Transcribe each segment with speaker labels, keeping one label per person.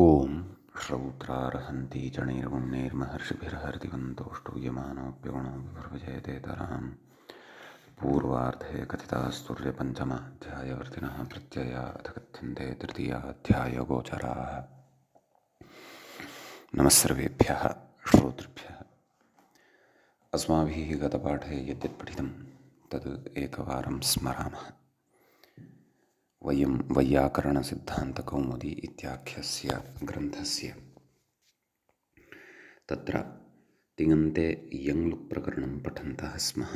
Speaker 1: ॐ श्रौत्रार्हन्ति चणैर्गुण्यैर्महर्षिभिर्हरिवन्तो स्तूयमानोऽप्यगुणो विवर्वजयतेतराम् पूर्वार्धे कथितास्तुर्यपञ्चमाध्यायवर्तिनः प्रत्यया अथ कथ्यन्ते तृतीयाध्यायगोचराः। नमस्सर्वेभ्यः श्रोतृभ्यः। अस्माभिः गतपाठे यद्यत् पठितं तद् एकवारं स्मरामः। वयं वैयाकरणसिद्धान्तकौमुदी इत्याख्यस्य ग्रन्थस्य तत्र तिङन्ते यङ्लुक् प्रकरणं पठन्तः स्मः।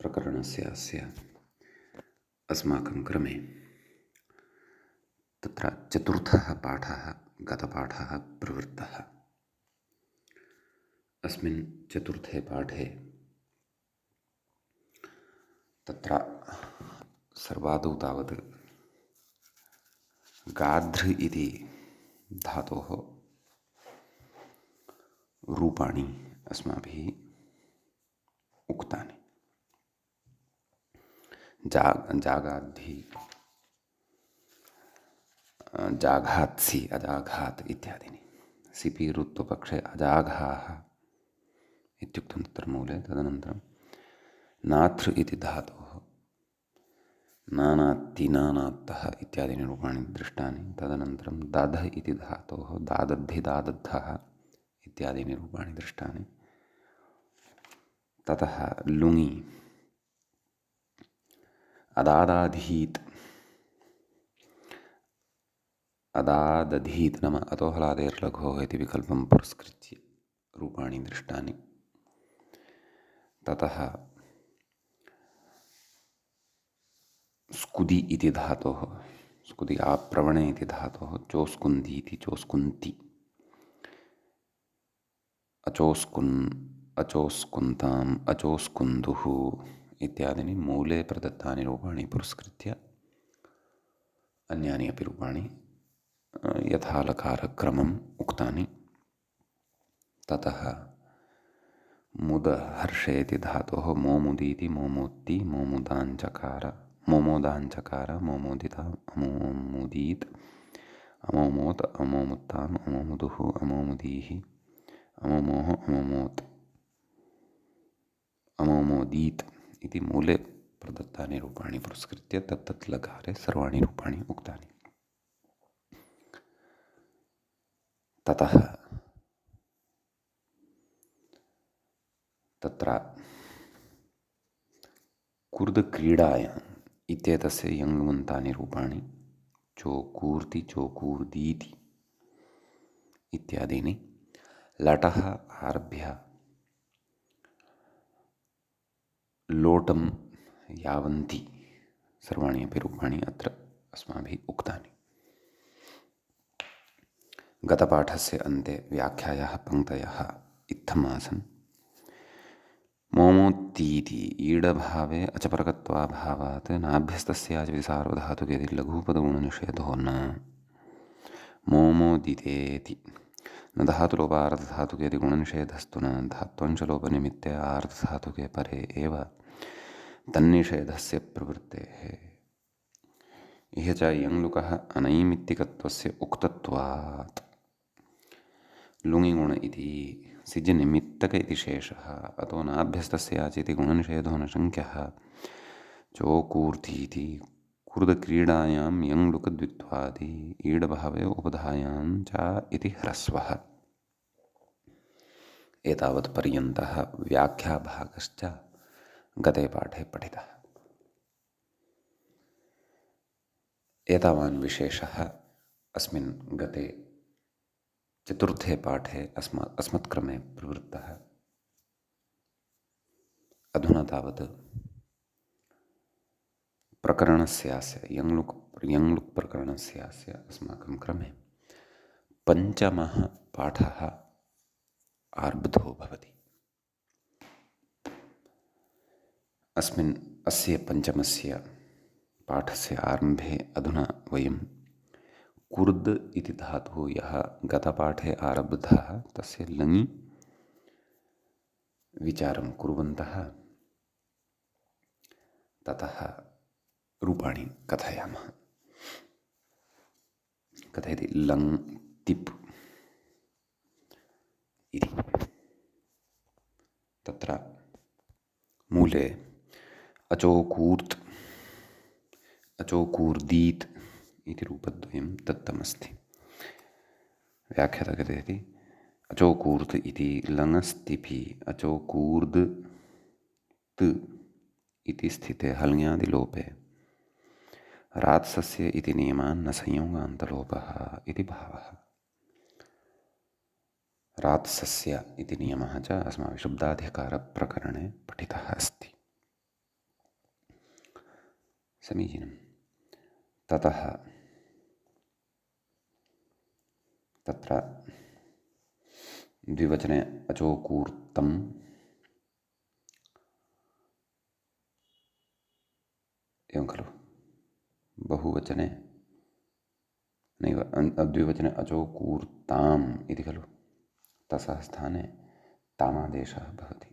Speaker 1: प्रकरणस्य अस्य अस्माकं क्रमे तत्र चतुर्थः पाठः गतपाठः प्रवृत्तः। अस्मिन् चतुर्थे पाठे तत्र सर्वादौ तावत् गाध्र इति धातोः रूपाणि अस्माभिः उक्तानि। जागाद्धि, जाघात्सि, अजाघात् इत्यादीनि। सिपि ऋत्वपक्षे अजाघाः इत्युक्तं तत्र मूले। तदनन्तरं नाथ्र इति धातोः नानात्ति, नानात्तः इत्यादीनि रूपाणि दृष्टानि। तदनन्तरं दध इति धातोः दादद्धि, दादद्धः इत्यादीनि रूपाणि दृष्टानि। ततः लुङि अदादाधीत्, अदादधीत् नाम अतोहलादेर्लघोः इति विकल्पं पुरस्कृत्य रूपाणि दृष्टानि। ततः स्कुदि इति धातोः, स्कुदि आप्रवणे इति धातोः चोस्कुन्दी इति चोस्कुन्ति, अचोस्कुन्, अचोस्कुन्ताम्, अचोस्कुन्दुः इत्यादीनि मूले प्रदत्तानि रूपाणि पुरस्कृत्य अन्यानि अपि रूपाणि यथा लकारक्रमम् उक्तानि। ततः मुद हर्षे इति धातोः मोमुदीति, मोमोत्ति, मोमुदाञ्चकार, मोमोदाञ्चकार, मोमोदिता, अमोमुदीत्, अमोमोत्, अमोमुत्ताम्, अमोमुदुः, अमोमुदीः, अमोमोः, अमोमोत्, अमोमोदीत् इति मूले प्रदत्तानि रूपाणि पुरस्कृत्य तत्तत् लकारे सर्वाणि रूपाणि उक्तानि। ततः तत्र कुर्दक्रीडायाम् इत्येतस्य यङ्गुन्तानि रूपाणि चोकूर्ति, चोकूर्दीति इत्यादीनि। लटः आरभ्य लोटं यावन्ति सर्वाणि अपि रूपाणि अत्र अस्माभिः उक्तानि। गतपाठस्य अन्ते व्याख्यायाः पङ्क्तयः इत्थमासन्। मोमोत्तीति ईडभावे अचपरकत्वाभावात् नाभ्यस्तस्याचि सार्वधातुके लघुपदगुणनिषेधो न। मोमोदितेति न धातुलोपार्धधातुके गुणनिषेधस्तु न धात्वंशलोपनिमित्ते आर्धधातुके परे एव तन्निषेधस्य प्रवृत्तेः। इह च यङ्लुकः अनैमित्तिकत्वस्य उक्तत्वात् लुङिगुण इति सिजनिमित्तक इति शेषः अतो नाभ्यस्तस्याचिति गुणनिषेधो न शङ्क्यः। चोकूर्तीति कुर्दक्रीडायां यङ्लुकद्वित्वादि ईडभावे उपधायां च इति ह्रस्वः। एतावत् पर्यन्तः व्याख्याभागश्च गते पाठे पठितः। एतावान् विशेषः अस्मिन् गते चतुर्थे पाठे अस्मत्क्रमे प्रवृत्तः। अधुना तावत् प्रकरणस्यास्य यङ्लुक् प्रकरणस्यास्य अस्माकं क्रमे पञ्चमः पाठः आरब्धो भवति। अस्य पञ्चमस्य पाठस्य आरम्भे अधुना वयं कुर्द् इति धातुः यः गतपाठे आरब्धः तस्य लङि विचारं कुर्वन्तः ततः रूपाणि कथयामः। कथयति लङ् तिप् इति। तत्र मूले अचोकूर्त् अचोकूर्दीत् इति रूपद्वयं दत्तमस्ति। व्याख्याता कथयति अचोकूर्त् इति लङस्तिपि अचोकूर्द् त् इति स्थिते हल्ङ्यादिलोपे रात्सस्य इति नियमान् न संयोगान्तलोपः इति भावः। रात्सस्य इति नियमः च अस्माभिः शब्दाधिकारप्रकरणे पठितः अस्ति। समीचीनं। ततः तत्र द्विवचने अचोकूर्तम् एवं खलु, बहुवचने नैव, द्विवचने अचोकूर्ताम् इति खलु, तस्याः स्थाने तामादेशः भवति।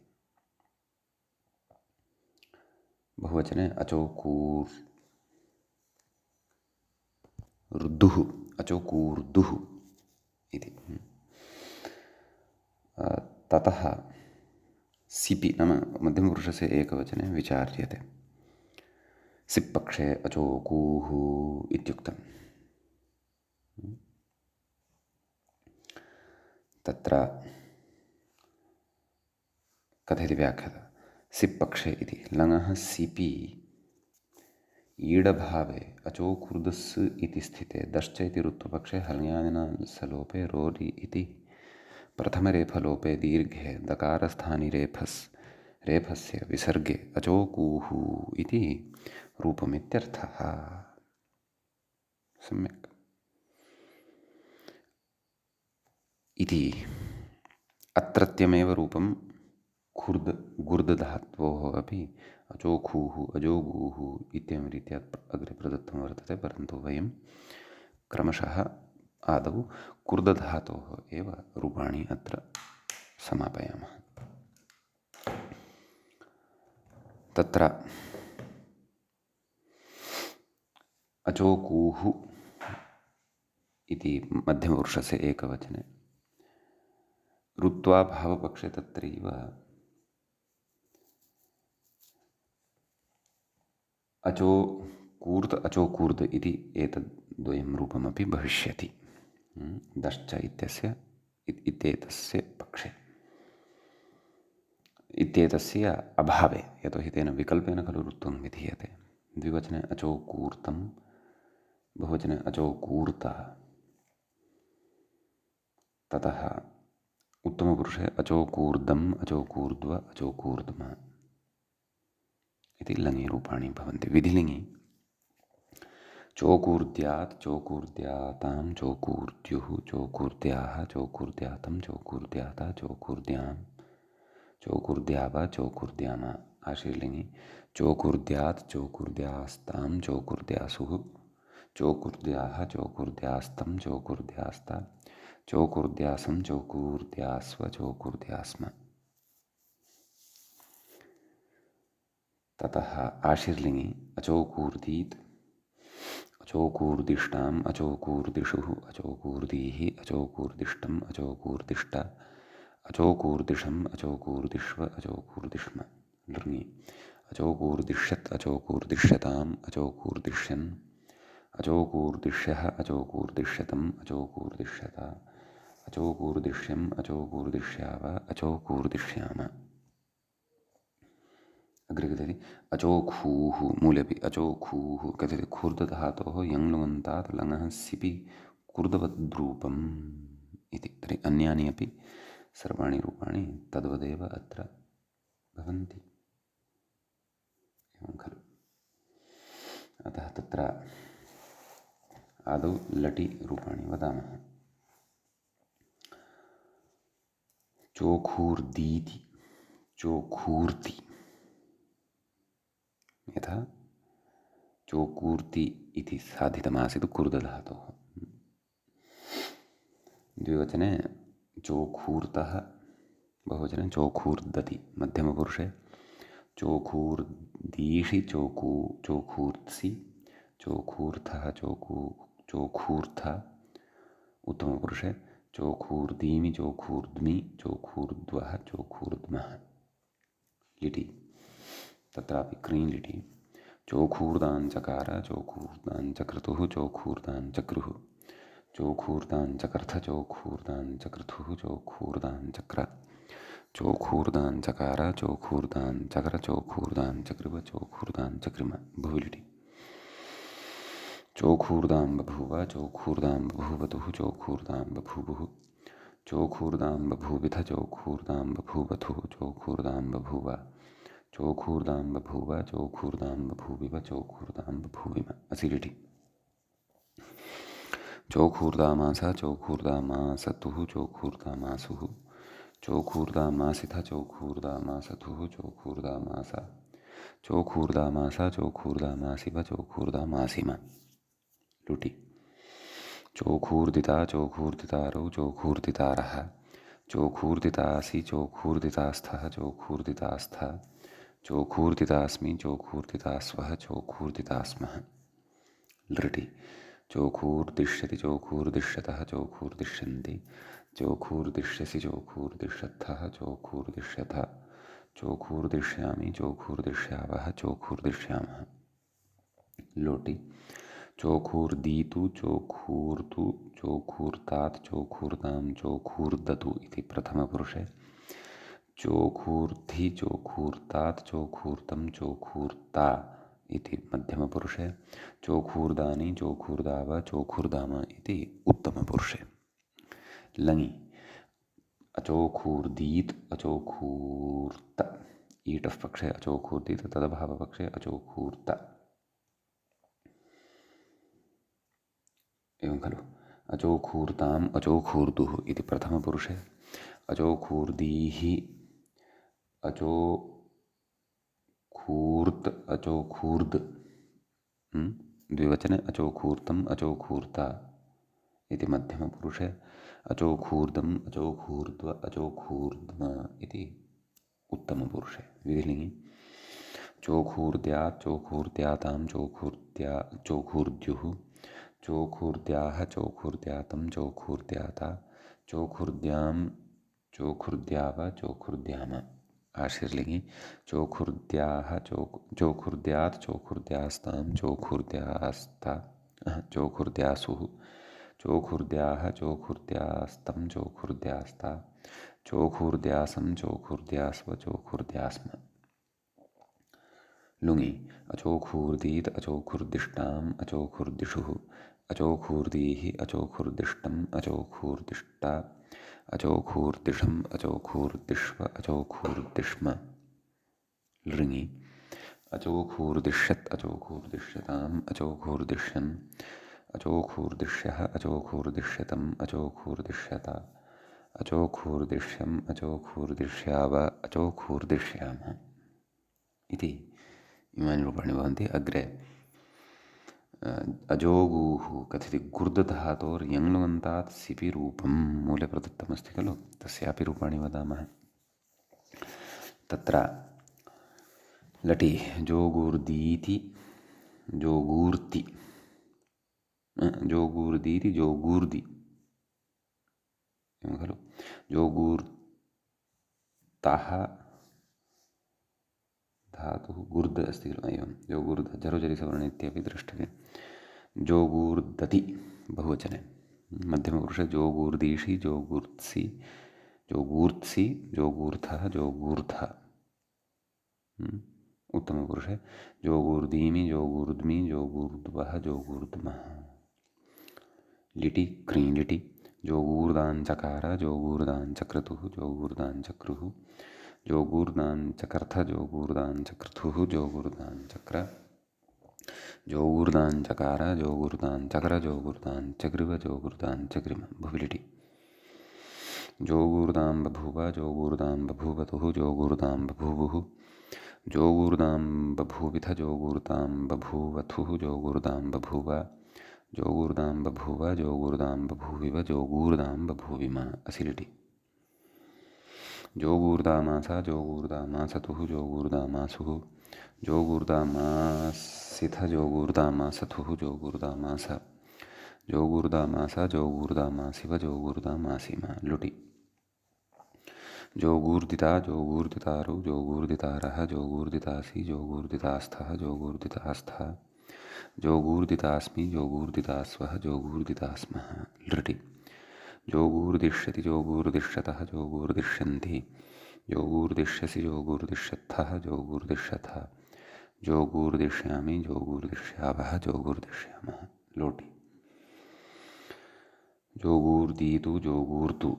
Speaker 1: बहुवचने अचोकूर्दुः अचोकूर्दुः इति। ततः सिपि नाम मध्यमपुरुषस्य एकवचने विचार्यते। सिप् पक्षे अचोकूः इत्युक्तम्। तत्र कथयति व्याख्याता सिप् पक्षे इति लङः सिपि ईडभावे अचोकूर्दस् इति स्थिते दश्च इति ऋत्वपक्षे हल्ङ्यादिना सलोपे रोरि इति प्रथमरेफलोपे दीर्घे दकारस्थानि रेफस्य विसर्गे अचोकूः इति रूपमित्यर्थः। सम्यक्। इति अत्रत्यमेव रूपं गुर्दधात्वोः अपि अचोखूः अजोगूः इत्येवं रीत्या अग्रे प्रदत्तं वर्तते, परन्तु वयं क्रमशः आदौ कुर्दधातोः एव रूपाणि अत्र समापयामः। तत्र अचोकूः इति मध्यमपुरुषस्य एकवचने ऋत्वा भावपक्षे तत्रैव अचोकूर्त् अचोकूर्द् इति एतद्द्वयं रूपमपि भविष्यति दश्च इत्येतस्य पक्षे इत्येतस्य अभावे, यतोहि तेन विकल्पेन खलु ऋत्वं विधीयते। द्विवचने अचोकूर्तं, बहुवचने अचोकूर्तः। ततः उत्तमपुरुषे अचोकूर्दम् अचोकूर्द्व अचोकूर्द्म इति लङि रूपाणि भवन्ति। विधिलिङि चोकूर्द्यात् चोकूर्द्यातां चोकूर्द्युः चोकूर्द्याः चोकूर्द्यातं चोकूर्द्याता चोकूर्द्यां चोकूर्द्याव चोकूर्द्याम। आशीर्लिङि चोकूर्द्यात् चोकूर्द्यास्तां चोकूर्द्यासुः चोकूर्द्याः चोकूर्द्यास्तं चोकूर्द्यास्ता चोकूर्द्यासं चोकूर्द्यास्व चोकूर्द्यास्म। ततः आशीर्लिङि अचोकूर्दीत् अचोकूर्दिष्टाम् अचोकूर्दिषुः अचोकूर्दीः अचोकूर्दिष्टम् अचोकूर्दिष्ट अचोकूर्दिषम् अचोकूर्दिष्व अचोकूर्दिष्म। लृङि अचोकूर्दिष्यत् अचोकूर्दिष्यताम् अचोकूर्दिष्यन् अचोकूर्दिष्यः अचोकूर्दिष्यतम् अचोकूर्दिष्यत अचोकूर्दिष्यम् अचोकूर्दिष्याव अचोकूर्दिष्याम। अग्रे कथयति अचोखूः, मूलेपि अचोखूः कथयति खुर्दधातोः यङ्लुङन्तात् लङः सिपि कुर्दवद्रूपम् इति। तर्हि अन्यानि अपि सर्वाणि रूपाणि तद्वदेव अत्र भवन्ति, एवं खलु। अतः तत्र आदौ लटि रूपाणि वदामः। चोखूर्दीति चोखूर्ति, यथा चोकूर्ति इति साधितमासीत् कुर्दधातोः। द्विवचने चोखूर्तः, बहुवचने चोखूर्दति। मध्यमपुरुषे चोखूर्दीषि चोखूर्त्सि चोखूर्थः चोखूर्थ उत्तमपुरुषे चोखूर्दीमि चोखूर्द्मि चोखूर्द्वः चोखूर्द्मः लिटि तत्रापि क्रीं लिटि चोखूर्दाञ्चकार चोखूर्दाञ्चक्रतुः चोखूर्दाञ्चक्रुः चोखूर्दाञ्चकर्थ चोखूर्दाञ्चक्रतुः चोखूर्दाञ्चक्र चोखूर्दाञ्चकार चोखूर्दाञ्चकर चोखूर्दाञ्चकृव चोखूर्दाञ्चकृम भुविलिटि चोखूर्दां बभूव चोखूर्दां बभूवतुः चोखूर्दां बभूवुः चोखूर्दां बभूविथ चोखूर्दां बभूवथुः चोखूर्दां बभूव चोखूर्दां बभूव चोखूर्दां बभूविव चोखूर्दां बभूविम असिलिटि चोखूर्दामास चोखूर्दामासतुः चोखूर्दामासुः चोखूर्दामासिथ चोखूर्दामासतुः चोखूर्दामास चोखूर्दामास चोखूर्दामासिव चोखूर्दामासिम लुटि चोखूर्दिता चोखूर्दितारौ चोखूर्दितारः चोखूर्दितासि चोखूर्दितास्थः चोखूर्दितास्थ चोखूर्दितास्मि चोखूर्दितास्वः चोखूर्दितास्मः लृटि चोखूर्दिश्यति चोखूर्दिश्यतः चोखूर्दिश्यन्ति चोखूर्दिश्यसि चोखूर्दिश्यत्थः चोखूर्दिश्यथ चोखूर्दिश्यामि चोखूर्दिश्यावः चोखूर्दिश्यामः लोटि चोखूर्दीतु चोखूर्तु चोखूर्तात् चोखूर्तां चोखूर्दतु इति प्रथमपुरुषे चोखूर्धि चोखूर्तात् चोखूर्तं चोखूर्ता इति मध्यमपुरुषे चोखूर्दानि चोखूर्दाव चोखूर्दाम इति उत्तमपुरुषे लङि अचोखूर्दीत् अचोखूर्त ईटः पक्षे अचोखूर्दीत् तदभावपक्षे अचोखूर्त एवं खलु अचोखूर्ताम् अचोखूर्दुः इति प्रथमपुरुषे अचोखूर्दीः अचोखूर्त् अचोखूर्द् द्विवचने अचोखूर्तम् अचोखूर्ता इति मध्यमपुरुषे अचोखूर्दम् अचोखूर्द्व अचोखूर्द्म इति उत्तमपुरुषे विधिलिङि चोखूर्द्यात् चोखूर्द्यातां चोखूर्द्युः चोखूर्द्याः चोखूर्द्यातं चोखूर्द्याता चोखूर्द्यां चोखूर्द्याव चोखूर्द्याम आशीर्लिङि चोखूर्द्याः चोखूर्द्यात् चोखूर्द्यास्तां चोखूर्द्यास्ता चोखूर्द्यासुः चोखूर्द्याः चोखूर्द्यास्तं चोखूर्द्यास्ता चोखूर्द्यासं चोखूर्द्यास्व चोखूर्द्यास्म लुङि अचोखूर्दीत् अचोखूर्दिष्टाम् अचोखूर्दिषुः अचोखूर्दीः अचोखूर्दिष्टम् अचोखूर्दिष्टा अचोखूर्दिषम् अचोखूर्दिष्व अचोखूर्दिष्म लृङि अचोखूर्दिष्यत् अचोखूर्दिष्यताम् अचोखूर्दिष्यन् अचोखूर्दिष्यः अचोखूर्दिष्यतम् अचोखूर्दिष्यता अचोखूर्दिष्यम् अचोखूर्दिष्याव अचोखूर्दिष्यामः इति इमानि रूपाणि भवन्ति। अग्रे अजोगूः कथिति गुर्दधातोर्यङ्लुगन्तात् सिपि रूपं मूले प्रदत्तमस्ति खलु तस्यापि रूपाणि वदामः। तत्र लटि जोगूर्दीति जोगूर्ति जोगूर्दीति जोगूर्दि एवं खलु जोगूर्तः धातुः गुर्द अस्ति खलु एवं जोगूर्ध जरोजरिसवर्णे इत्यपि द्रष्टव्यं जोगूर्दति बहुवचने मध्यमपुरुषे जोगूर्दीषि जोगूर्त्सि जोगूर्त्सि जोगूर्थः जोगूर्धः उत्तमपुरुषे जोगूर्दीमि जोगूर्द्मि जोगूर्द्वः जोगूर्द्मः लिटि क्रीं लिटि जोगूर्दाञ्चकार जोगूर्दाञ्चक्रतुः जोगूर्दाञ्चक्रुः जोगूर्दाञ्चकर्थ जोगूर्दाञ्चक्रतुः जोगूर्दाञ्चक्र जोगूर्दाञ्चकार जोगूर्दाञ्चकर जोगूर्दाञ्चकृव जोगूर्दाञ्चकृम भुविलिटि जोगूर्दां बभूव जोगूर्दां बभूवतुः जोगूर्दां बभूवुः जोगूर्दां बभूविथ जोगूर्दां बभूवथुः जोगूर्दां बभूव जोगूर्दां बभूव जोगूर्दां बभूविव जोगूर्दां बभूविम असिलिटि जोगूर्दामास जोगूर्दामासतुः जोगूर्दामासुः जोगूर्दामासिथ जोगूर्दामासतुः जोगूर्दामास जोगूर्दामास जोगूर्दामासिव जोगूर्दामासिम लुटि जोगूर्दिता जोगूर्दितारौ जोगूर्दितारः जोगूर्दितासि जोगूर्दितास्थः जोगूर्दितास्थः जोगूर्दितास्मि जोगूर्दितास्वः जोगूर्दितास्मः लृटि जोगूर्दिश्यति जोगूर्दिश्यतः जोगूर्दिश्यन्ति जोगूर्दिश्यसि जोगूर्दिश्यत्थः जोगूर्दिश्यथः जोगूर्दिश्यामि जोगूर्दिश्यावः जोगूर्दिश्यामः लोटि जोगूर्दीतु जोगूर्तु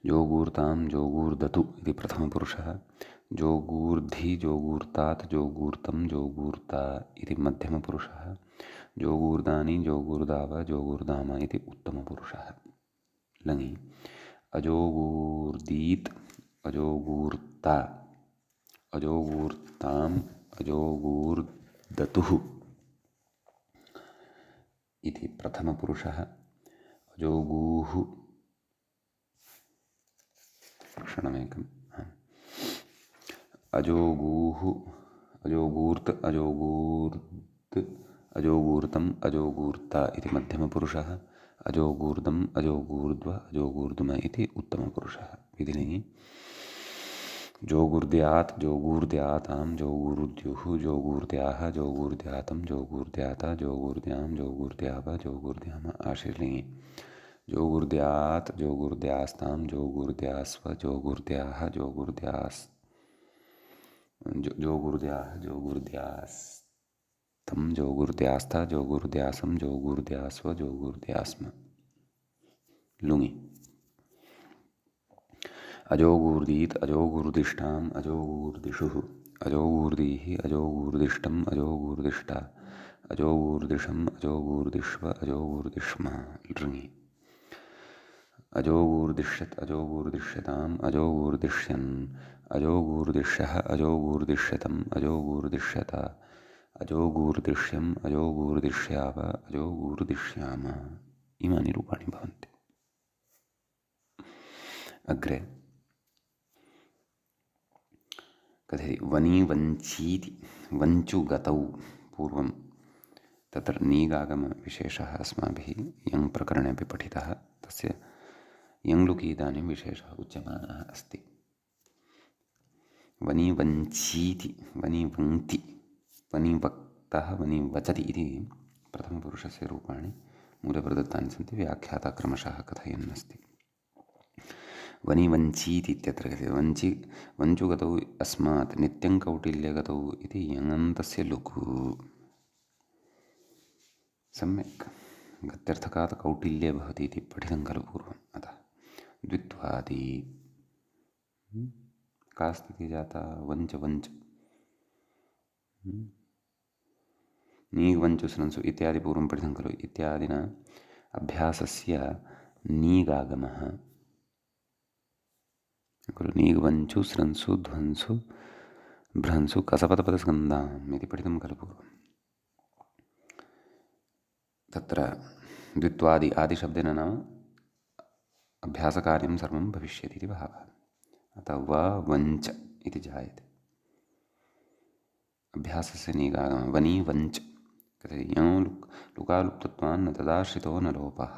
Speaker 1: जोगूर्तां जोगूर्दतु इति प्रथमपुरुषः जोगूर्धि जोगूर्तात् जोगूर्तं जोगूर्ता इति मध्यमपुरुषः जोगूर्दानि जोगूर्दाव जोगूर्दाम इति उत्तमपुरुषः लङि अजोगूर्दीत् अजोगूर्ता अजोगूर्ताम् अजोगूर्दतुः इति प्रथमपुरुषः अजोगूः क्षणमेकम् अजोगूः अजोगूर्त् अजोगूर्त् अजोगूर्तम् अजोगूर्ता इति मध्यमपुरुषः अजोगूर्दम् अजोगूर्ध्व अजोगूर्ध्म इति उत्तमपुरुषः विधिनिः जोगूर्द्यात् जोगूर्द्यातां जोगूर्द्युः जोगूर्द्याः जोगूर्द्यातं जोगूर्द्याता जोगूर्द्यां जोगूर्द्याव जोगूर्द्याम आशीर्लिङ्गि जोगूर्द्यात् जोगूर्द्यास्तां जोगूर्द्यास्व जोगूर्द्याः जोगूर्द्यास् जोगूर्द्याः जोगूर्द्यास्तं जोगूर्द्यास्थ जोगूर्द्यासं जोगूर्द्यास्व जोगूर्द्यास्म लुङि अजोगूर्दीत् अजोगूर्दिष्टाम् अजोगूर्दिषुः अजोगूर्दीः अजोगूर्दिष्टम् अजोगूर्दिष्टा अजोगूर्दिषम् अजोगूर्दिष्व अजोगूर्दिष्म लृङि अजोगूर्दिष्यत् अजोगूर्दिष्यताम् अजोगूर्दिष्यन् अजोगूर्दिष्यः अजोगूर्दिष्यतम् अजोगूर्दिष्यत अजोगूर्दिष्यम् अजोगूर्दिष्याव अजोगूर्दिष्याम इमानि रूपाणि भवन्ति अग्रे कथयति वनी वञ्चीति वञ्चुगतौ पूर्वं तत्र नीगागमविशेषः अस्माभिः यङ् प्रकरणे अपि पठितः तस्य यङ्लुकि इदानीं विशेषः उच्यमानः अस्ति वनी वञ्चीति वनी वङ्क्ति वनी वक्तः वनी वचति इति प्रथमपुरुषस्य रूपाणि मूलप्रदत्तानि सन्ति व्याख्याता क्रमशः कथयन् अस्ति वनी वञ्चीति इत्यत्र कथ्यते वञ्चुगतौ अस्मात् नित्यं कौटिल्यगतौ इति यङन्तस्य लुकु सम्यक् गत्यर्थकात् कौटिल्ये भवति इति पठितं खलु पूर्वम् अतः द्वित्वादि का स्थितिः जाता वञ्च वञ्च नीग् वञ्चुस्रंसु इत्यादि पूर्वं पठितं खलु इत्यादिना अभ्यासस्य नीगागमः खलु नीग् वञ्चु स्रंसु ध्वंसु भ्रंसु कसपतपदस्कन्धाम् इति पठितं खलु पूर्वम् तत्र द्वित्वादि आदिशब्देन नाम अभ्यासकार्यं सर्वं भविष्यति इति भावः अतः व वञ्च इति जायते अभ्यासस्य नीगागमः वनी वञ्च कथयति यौ लुकालुप्तत्वान् न तदाश्रितो न लोपः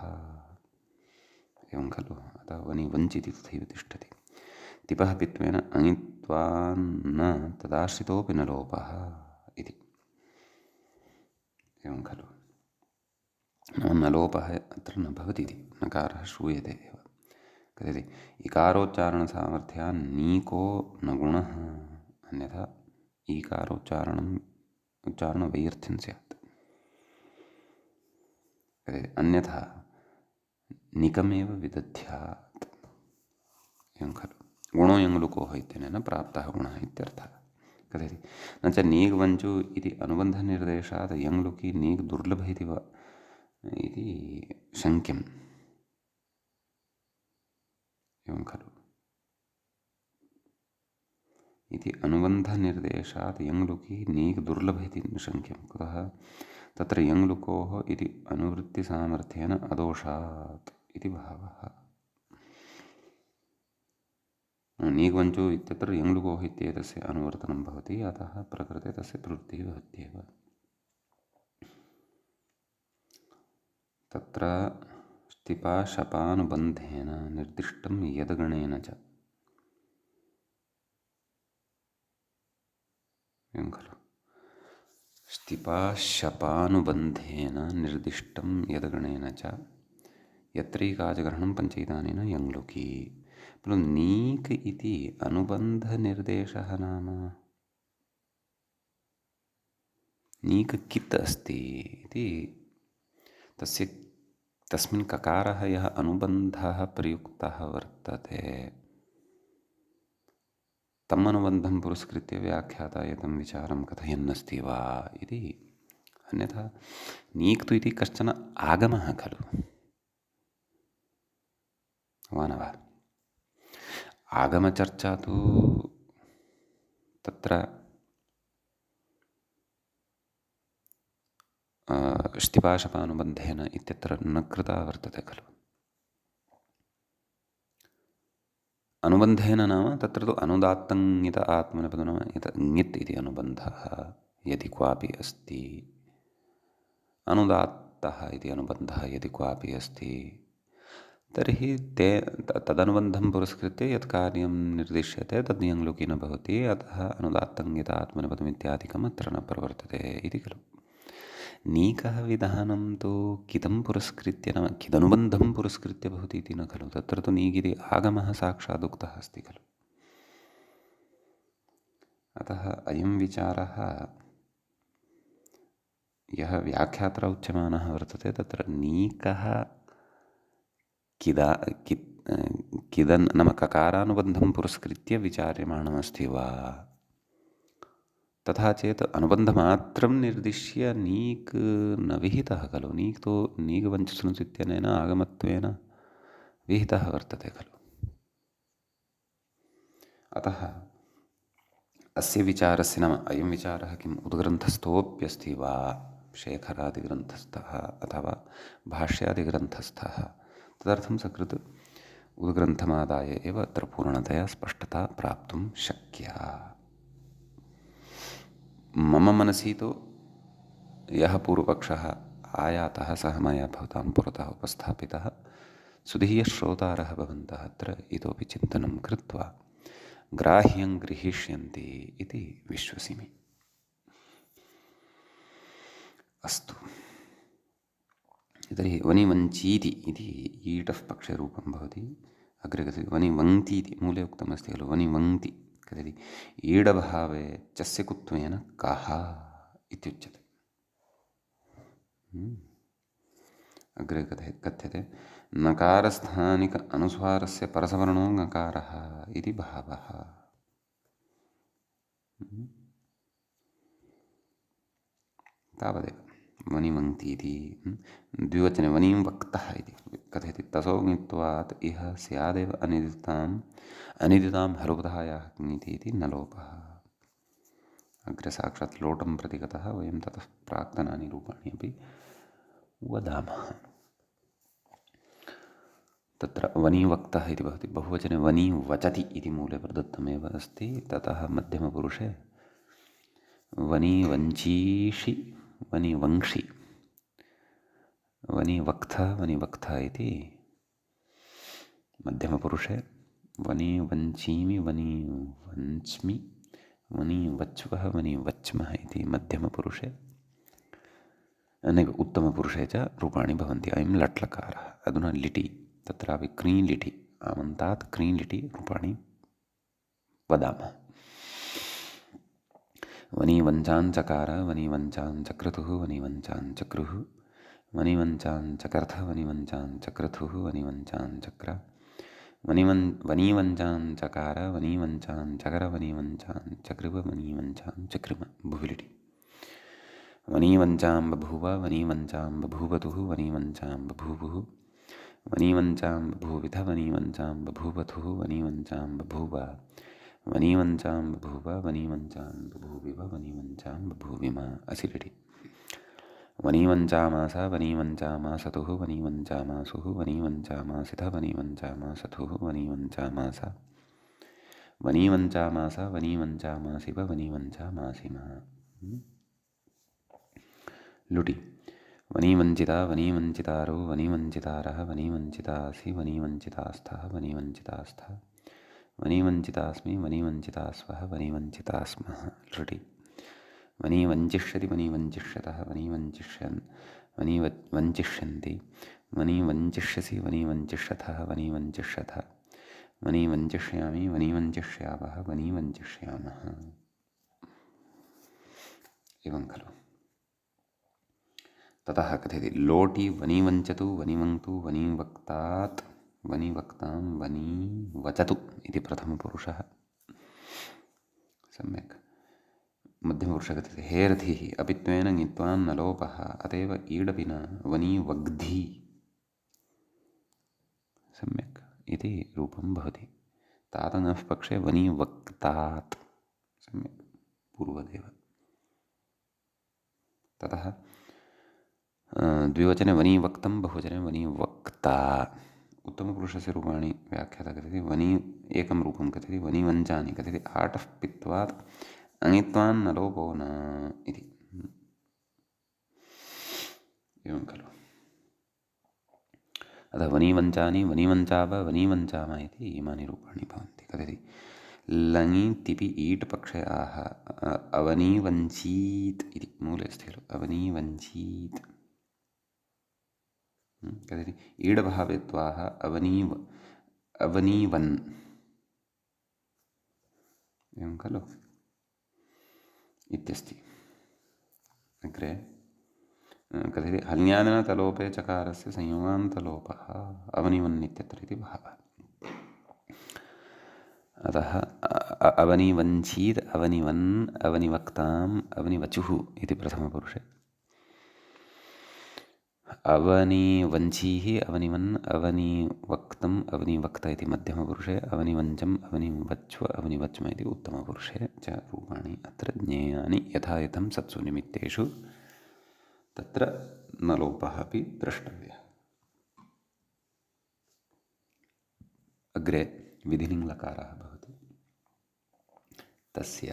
Speaker 1: एवं खलु अतः वनी वञ्च इति तथैव तिष्ठति तिपः पित्वेन अङित्वान्न तदाश्रितोऽपि न लोपः इति एवं खलु न लोपः अत्र न भवति इति नकारः श्रूयते एव कथयति इकारोच्चारणसामर्थ्यान् नीको न गुणः अन्यथा उच्चारणवैर्थ्यं स्यात् अन्यथा निकमेव विदध्यात् एवं खलु गुणो यङ्लुकोः इत्यनेन प्राप्तः गुणः इत्यर्थः कथयति न च नीग् वञ्चु इति अनुबन्धनिर्देशात् यङ्लुकि नीग् दुर्लभः इति शङ्क्यम् एवं खलु इति अनुबन्धनिर्देशात् यङ्लुकि नीग् दुर्लभः इति न शङ्क्यं कुतः तत्र यङ्लुकोः इति अनुवृत्तिसामर्थ्येन अदोषात् इति भावः नीग् वञ्चु इत्यत्र यङ्लुकोः इत्येतस्य अनुवर्तनं भवति अतः प्रकृते तस्य प्रवृत्तिः भवत्येव तत्र स्तिपाशपानुबन्धेन निर्दिष्टं यद्गणेन च एवं खलु स्तिपाशपानुबन्धेन निर्दिष्टं यद्गणेन च यत्रैकाचग्रहणं पञ्चैतानेन यङ्लुकी परन्तु नीक् इति अनुबन्धनिर्देशः नाम नीक् कित् अस्ति इति तस्य तस्मिन् ककारः यः अनुबन्धः प्रयुक्तः वर्तते तम् अनुबन्धं पुरस्कृत्य व्याख्याता एतं विचारं कथयन्नस्ति वा इति अन्यथा नीक् तु इति कश्चन आगमः खलु वा न वा आगमचर्चा तु तत्र स्तिपाशपानुबन्धेन इत्यत्र न कृता वर्तते खलु अनुबन्धेन नाम तत्र तु अनुदात्तङ्गित आत्मनेपदो नाम यत् ङित् इति अनुबन्धः यदि क्वापि अस्ति अनुदात्तः इति अनुबन्धः यदि क्वापि अस्ति तर्हि तदनुबन्धं पुरस्कृत्य यत् कार्यं निर्दिश्यते तद् यङ्लुकी न भवति अतः अनुदात्तङ्गित आत्मनेपदम् इत्यादिकम् अत्र न प्रवर्तते इति खलु नीकः विधानं तु किदं पुरस्कृत्य नाम किदनुबन्धं पुरस्कृत्य भवति इति न खलु तत्र तु नीक् इति आगमः साक्षादुक्तः अस्ति खलु अतः अयं विचारः यः व्याख्यात्र उच्यमानः वर्तते तत्र नीकः किदन् नाम ककारानुबन्धं पुरस्कृत्य विचार्यमाणमस्ति वा तथा चेत् अनुबन्धमात्रं निर्दिश्य नीक् न विहितः खलु नीक् तु नीक् वञ्चस्नुस् इत्यनेन आगमत्वेन विहितः वर्तते खलु अतः अस्य विचारस्य नाम अयं विचारः किम् उद्ग्रन्थस्थोऽप्यस्ति वा शेखरादिग्रन्थस्थः अथवा भाष्यादिग्रन्थस्थः तदर्थं सकृत् उद्ग्रन्थमादाय एव अत्र पूर्णतया स्पष्टता प्राप्तुं शक्या मम मनसि तु यः पूर्वपक्षः आयातः सः मया भवतां पुरतः उपस्थापितः सुधीयश्रोतारः भवन्तः अत्र इतोपि चिन्तनं कृत्वा ग्राह्यं गृहीष्यन्ति इति विश्वसिमि अस्तु तर्हि वनिवञ्चीति इति ईटः पक्षे रूपं भवति अग्रे कथयति वनिवङ्क्ति इति मूले उक्तमस्ति खलु वनिवङ्क्ति कथयति ईडभावे चस्य कुत्वेन कः इत्युच्यते अग्रे कथ्यते नकारस्थानिक अनुस्वारस्य परसवर्णो ङकारः इति भावः तावदेव वनिवङ्क्ति इति द्विवचने वनिं वक्तः इति कथयति तसो ङित्वात् इह स्यादेव अनिदितां हलोपधायाः ङिति इति न लोपः अग्रे साक्षात् लोटं प्रति गतः वयं ततः प्राक्तनानि रूपाणि अपि वदामः तत्र वनिवक्तः इति भवति बहुवचने वनि वचति इति मूले प्रदत्तमेव अस्ति ततः मध्यमपुरुषे वनिवञ्चीषि वनिवंक्षि वनिवक्था इति मध्यमपुरुषे वनिवञ्चीमि वनिवञ्च्मि वनिवच्वः वनिवच्मः इति मध्यमपुरुषे नैव उत्तमपुरुषे च रूपाणि भवन्ति अयं लट्लकारः अधुना लिटि तत्रापि क्रीलिटि आमन्तात् क्रीलिटि रूपाणि वदामः वनिवञ्चाञ्चकार वनिवञ्चाञ्चक्रतुः वनिवञ्चाञ्चक्रुः वनिवञ्चाञ्चकर्थ वनिवञ्चाञ्चक्रतुः वनिवञ्चाञ्चक्र वनिवञ्चाञ्चकार वनिवञ्चाञ्चकर वनिवञ्चाञ्चकृव वनिवञ्चाञ्चकृम भुविलिटि वनिवञ्चां बभूव वनिवञ्चां बभूवतुः वनिवञ्चां बभूवुः वनिवञ्चां बभूविथ वनिवञ्चां बभूवथुः वनिवञ्चां बभूव वनिवञ्चां बभूव वनिवञ्चां बभूविव वनिवञ्चां बभूविम असिलिटि वनिवञ्चामास वनिवञ्चामासतुः वनिवञ्चामासुः वनिवञ्चामासिथ वनिवञ्चामासथुः वनिवञ्चामास वनिवञ्चामास वनिवञ्चामासिव वनिवञ्चामासिम लुटि वनीवञ्चिता वनीवञ्चितारो वनीवञ्चितारः वनीवञ्चितासि वनीवञ्चितास्थः वनीवञ्चितास्था वनीवञ्चितास्मि वनीवञ्चितास्वः वनीवञ्चितास्मः लृटि वनीवञ्चिष्यति वनीवञ्चिष्यतः वनीवञ्चिष्यन् वनीवञ्चिष्यन्ति वनीवञ्चिष्यसि वनीवञ्चिष्यथः वनीवञ्चिष्यथ वनीवञ्चिष्यामि वनीवञ्चिष्यावः वनीवञ्चिष्यामः। एवं खलु। ततः कथयति लोटि वनीवञ्चतु वनीवङ्क्तु वनीवक्तात् वनीवक्तां वनीवचतु इति प्रथमपुरुषः। सम्यक्। मध्यमपुरुषः कथयति हेरथिः अपित्वेन ङित्वान् न लोपः अतएव ईडपि न वनीवग्धि। सम्यक् इति रूपं भवति। तातनः पक्षे वनीवक्तात्। सम्यक् पूर्वदेव। ततः द्विवचने वनीवक्तं बहुवचने वनीवक्ता। उत्तमपुरुषस्य रूपाणि व्याख्याता कथयति वनी एकं रूपं कथयति वनीवञ्चानि कथयति आटः पित्वात् अङित्वान् न लोपो न इति। एवं खलु। अतः वनीवञ्चानि वनीवञ्चाव वनीवञ्चाम इति इमानि रूपाणि भवन्ति। कथयति लङि तिपि ईट् पक्षे आह अवनीवञ्चीत् इति मूले अस्ति खलु अवनीवञ्चीत्। कथयति ईडभावेत्वाः अवनीवन्। एवं खलु इत्यस्ति। अग्रे कथयति हल्यादिनतलोपे चकारस्य संयोगान्तलोपः अवनीवन् इत्यत्र इति भावः। अतः अवनीवञ्चीत् अवनिवन् अवनिवक्ताम् अवनिवचुः इति प्रथमपुरुषे। अवनीवञ्चीः अवनिवन् अवनिवक्तम् अवनिवक्त इति मध्यमपुरुषे अवनिवञ्चम् अवनिवच्व अवनिवच्म इति उत्तमपुरुषे च रूपाणि अत्र ज्ञेयानि यथा यथं सत्सु निमित्तेषु तत्र न लोपः अपि द्रष्टव्यः। अग्रे विधिलिङ्गलकारः भवति। तस्य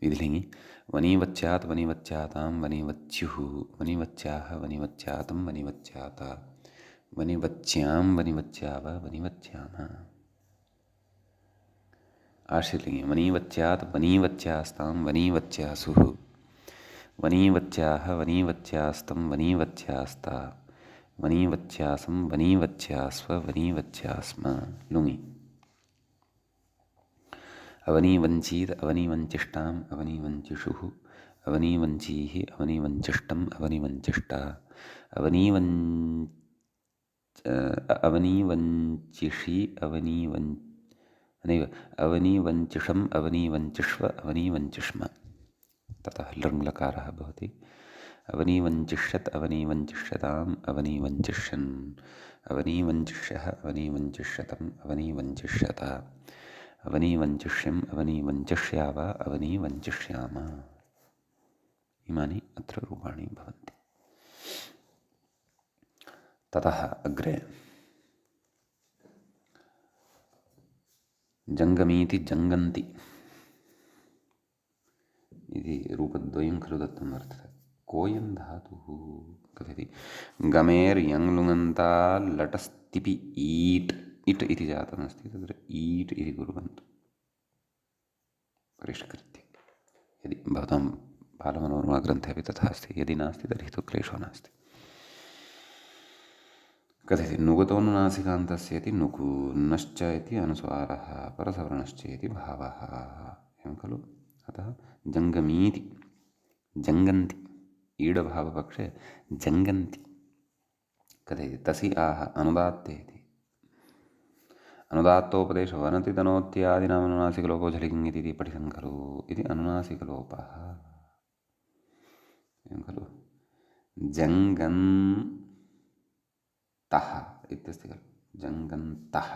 Speaker 1: विधिलिङ्गि वनीवच्यात् वनीवच्यातां वनीवच्युः वनीवच्याः वनीवच्यातं वनीवच्यात वनीवच्यां वनीवच्याव वनीवच्याम। आश्रितलिङ्गि वनीवच्यात् वनीवच्यास्तां वनीवच्यासुः वनीवच्याः वनीवच्यास्तं वनीवच्यास्ता वनीवच्यासं वनीवच्यास्व वनीवच्यास्म लुङि अवनीवञ्चीत् अवनीवञ्चिष्टाम् अवनीवञ्चिषुः अवनीवञ्चीः अवनीवञ्चिष्टम् अवनीवञ्चिष्टा अवनीवञ्चिषि अवनीवञ्चिषम् अवनीवञ्चिष्व अवनीवञ्चिष्म। ततः लृङ्लकारः भवति अवनीवञ्चिष्यत् अवनीवञ्चिष्यताम् अवनीवञ्चिष्यन् अवनीवञ्चिष्यः अवनीवञ्चिष्यतम् अवनीवञ्चिष्यत अवनीवञ्चिष्यम् अवनीवञ्चिष्याव अवनीवञ्चिष्याम। इमानि अत्र रूपाणि भवन्ति। ततः अग्रे जङ्गमीति जङ्गन्ति इति रूपद्वयं खलु दत्तं वर्तते। कोऽयं धातुः कथयति गमेर्यङ्लुङन्ता लटस्तिपि ईट् इट् इति जातमस्ति तत्र ईट् इति कुर्वन्तु परिष्कृत्य। यदि भवतां बालमनोरमा अपि तथा अस्ति, यदि नास्ति तर्हि तु क्लेशो नास्ति। कथयति नुगतोऽनुनासिकान्तस्य इति नुकु नश्च इति अनुस्वारः परसवर्णश्च इति भावः। एवं खलु। अतः जङ्गमीति जङ्गन्ति ईडभावपक्षे जङ्गन्ति। कथयति तसि आह अनुदात्ते इति अनुदात्तोपदेशवनति तनोत्यादीनाम् अनुनासिकलोपो झलिङ् इति पठितं खलु इति अनुनासिकलोपः। एवं खलु। जङ्गन्तः इत्यस्ति खलु जङ्गन्तः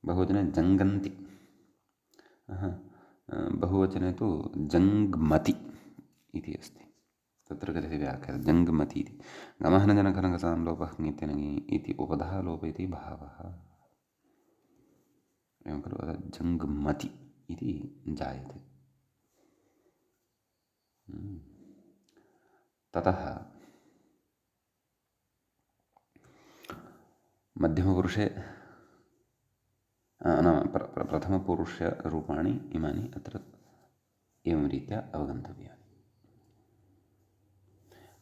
Speaker 1: बहुवचने जङ्गन्ति बहुवचने तु जङ्ग्मति इति अस्ति। तत्र कथयति व्याख्यातं जङ्ग्मति इति गमहनजनकनकसां लोपः ङित्यनङि इति उपधः लोप इति भावः। एवं खलु। जङ्ग्मति इति जायते। ततः मध्यमपुरुषे नाम प्रथमपुरुषरूपाणि इमानि अत्र एवं रीत्या अवगन्तव्यानि।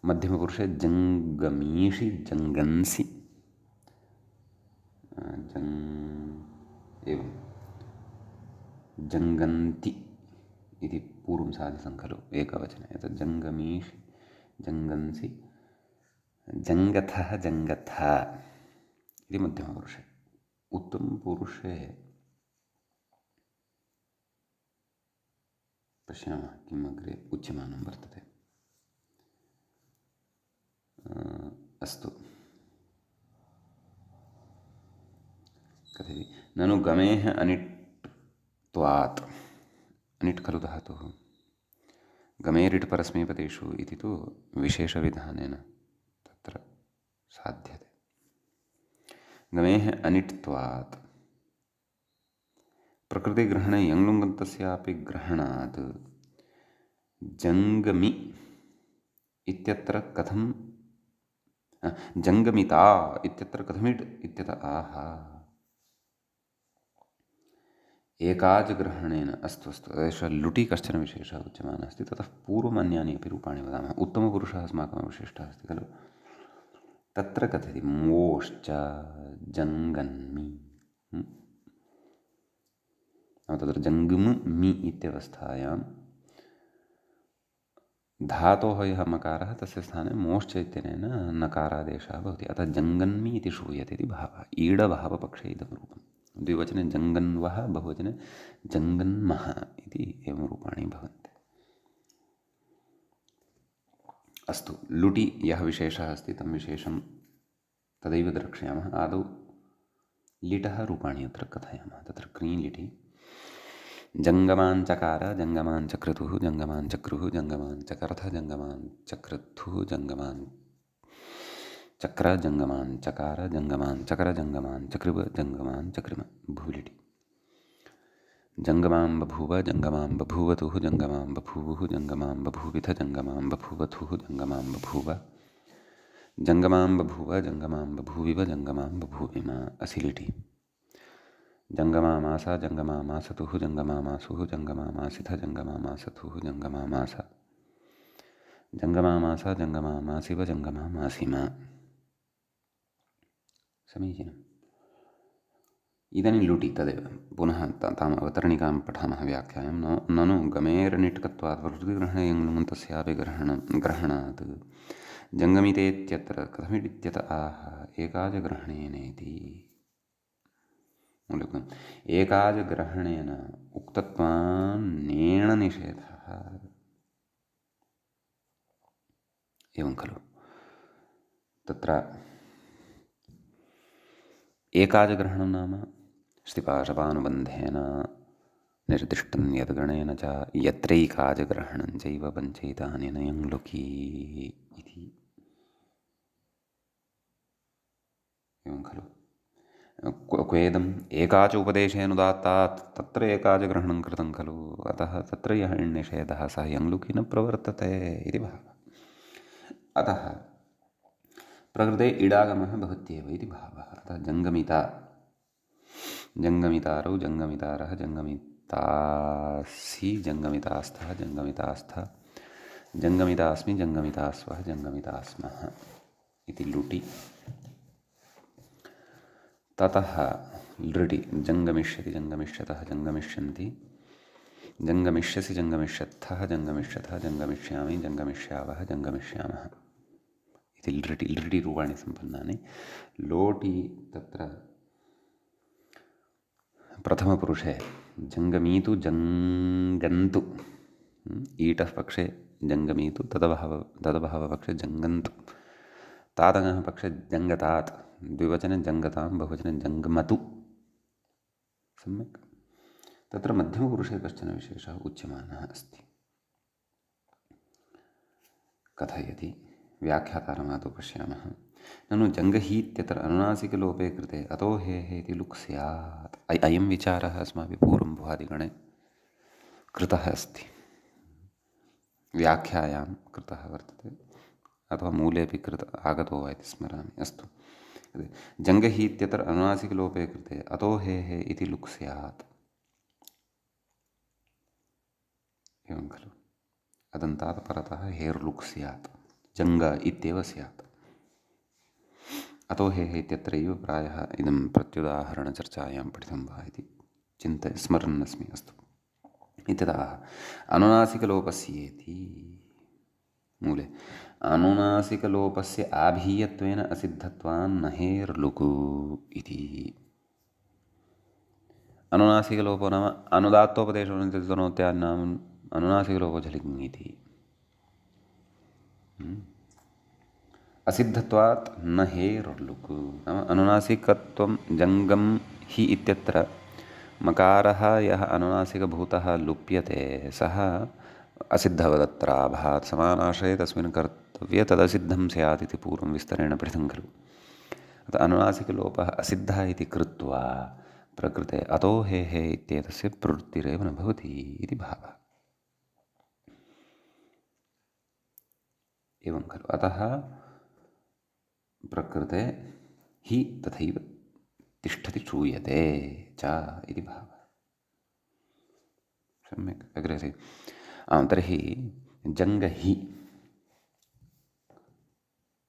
Speaker 1: मध्यमपुरुषे जङ्गमीषि जङ्गन्सि एवं जङ्गन्ति इति पूर्वं साधितं खलु एकवचने। एतत् जङ्गमीषि जङ्गन्सि जङ्गथः जङ्गथा इति मध्यमपुरुषे। उत्तमपुरुषे पश्यामः किम् अग्रे उच्यमानं वर्तते। अस्तु, कथयति ननु गमेः अनिट्त्वात्, अनिट् खलु धातुः, गमेरिट् परस्मैपदेषु इति तु विशेषविधानेन तत्र साध्यते। गमेः अनिट्त्वात् प्रकृतिग्रहणे यङ्लुङन्तस्यापि ग्रहणात् जङ्गमि इत्यत्र कथं जङ्गमिता इत्यत्र कथमिट् इत्यत आह एकाजग्रहणेन। अस्तु अस्तु, एषः लुटि कश्चन विशेषः उच्यमानः अस्ति। ततः पूर्वम् अन्यानि अपि रूपाणि वदामः। उत्तमपुरुषः अस्माकम् अवशिष्टः अस्ति खलु। तत्र कथयति मोश्च जङ्गन्मि, तत्र जङ्गम् मि इत्यवस्थायां धातोः यः मकारः तस्य स्थाने मोश्च इत्यनेन नकारादेशः भवति। अतः जङ्गन्मि इति श्रूयते इति भावः। ईडभावपक्षे इदं रूपं। द्विवचने जङ्गन्वः, बहुवचने जङ्गन्मः इति एवं रूपाणि भवन्ति। अस्तु, लुटि यः विशेषः अस्ति तं विशेषं तदैव द्रक्ष्यामः। आदौ लिटः रूपाणि अत्र कथयामः। तत्र क्रीलिटि जङ्गमाञ्चकार जङ्गमाञ्चक्रतुः जङ्गमाञ्चक्रुः जङ्गमाञ्चकर्थ जङ्गमाञ्चक्रथुः जङ्गमाञ्चक्र जङ्गमाञ्चकार जङ्गमाञ्चकर जङ्गमाञ्चकृव जङ्गमाञ्चकृम भूलिटि। जङ्गमां बभूव जङ्गमां बभूवतुः जङ्गमां बभूवुः जङ्गमां बभूविथ जङ्गमां बभूवथुः जङ्गमां बभूव जङ्गमां बभूव जङ्गमां बभूविव जङ्गमां बभूविम असिलिटि। जङ्गमामासा जङ्गमामासतुः जङ्गमामासुः जङ्गमामासिथ जङ्गमामासतुः जङ्गमामास जङ्गमामासा जङ्गमामासिव जङ्गमामासिम। समीचीनम्। इदानीं लुटि तदेव पुनः ताम् अवतरणिकां पठामः व्याख्यायां। ननु गमेर्निट्कत्वात् प्रकृतिग्रहणे यङ्लुङन्तस्यापि ग्रहणात् जङ्गमितेत्यत्र कथमित्यत आह एकाजग्रहणेनेति। एकाजग्रहणेन उक्तत्वान्नेण निषेधः। एवं खलु। तत्र एकाजग्रहणं नाम स्थिपाशपानुबन्धेन निर्दिष्टं यद्गणेन च यत्रैकाजग्रहणं चैव पञ्चैतानेन यङ्लुकी इति। एवं खलु। क्वेदम् एकाच उपदेशेऽनुदात्तात् तत्र एकाजग्रहणं कृतं खलु। अतः तत्र यः निषेधः सः यङ्लुकी न प्रवर्तते इति भावः। अतः प्रकृते इडागमः भवत्येव इति भावः। अतः जङ्गमिता जङ्गमितारौ जङ्गमितारः जङ्गमितासि जङ्गमितास्थः जङ्गमितास्थ जङ्गमितास्मि जङ्गमितास्वः जङ्गमितास्मः इति लुटि। ततः लृटि जङ्गमिष्यति जङ्गमिष्यतः जङ्गमिष्यन्ति जङ्गमिष्यसि जङ्गमिष्यत्थः जङ्गमिष्यथः जङ्गमिष्यामि जङ्गमिष्यावः जङ्गमिष्यामः इति लृटि रूपाणि सम्पन्नानि। लोटि तत्र प्रथमपुरुषे जङ्गमीतु जङ्गन्तु, ईटः पक्षे जङ्गमीतु तदभावपक्षे जङ्गन्तु, तादगः पक्षे जङ्गतात्, द्विवचने जङ्गतां बहुवचने जङ्गमतु। सम्यक्। तत्र मध्यमपुरुषे कश्चन विशेषः उच्यमानः अस्ति। कथयति व्याख्यातारमादौ पश्यामः। ननु जङ्गहीत्यत्र अनुनासिकलोपे कृते अतो हेः इति लुक् स्यात्। अयं विचारः अस्माभिः पूर्वं भुवादिगणे कृतः अस्ति। व्याख्यायां कृतः वर्तते अथवा मूलेपि आगतो वा इति स्मरामि। अस्तु, जङ्गहि इत्यत्र अनुनासिकलोपे कृते अतो हे इति लुक् स्यात्, एवं खलु। अदन्तात् परतः हेर्लुक् स्यात्, जङ्ग इत्येव स्यात्। अतो हे इत्यत्रैव प्रायः इदं प्रत्युदाहरणचर्चायां पठितं वा इति स्मरन्नस्मि। अस्तु, इत्यतः अनुनासिकलोपस्येति मूले अनुनासिकलोपस्य आभीयत्वेन असिद्धत्वान् न हेर्लुक् इति। अनुनासिकलोपो नाम अनुदात्तोपदेशो तनोत्यान्नाम् अनुनासिकलोपो झलिङ् इति। असिद्धत्वात् न हेर्लुक् नाम अनुनासिकत्वं जङ्गं हि इत्यत्र मकारः यः अनुनासिकभूतः लुप्यते सः असिद्धवदत्राभात् समानाश्रये तस्मिन् कर्तव्ये तदसिद्धं स्यात् इति पूर्वं विस्तरेण पठितं खलु। अतः अनुनासिकलोपः असिद्धः इति कृत्वा प्रकृते अतो हे इत्येतस्य प्रवृत्तिरेव न भवति इति भावः। एवं खलु। अतः प्रकृते हि तथैव तिष्ठति श्रूयते च इति भावः। सम्यक् अग्रे अस्ति। तर्हि जङ्गहि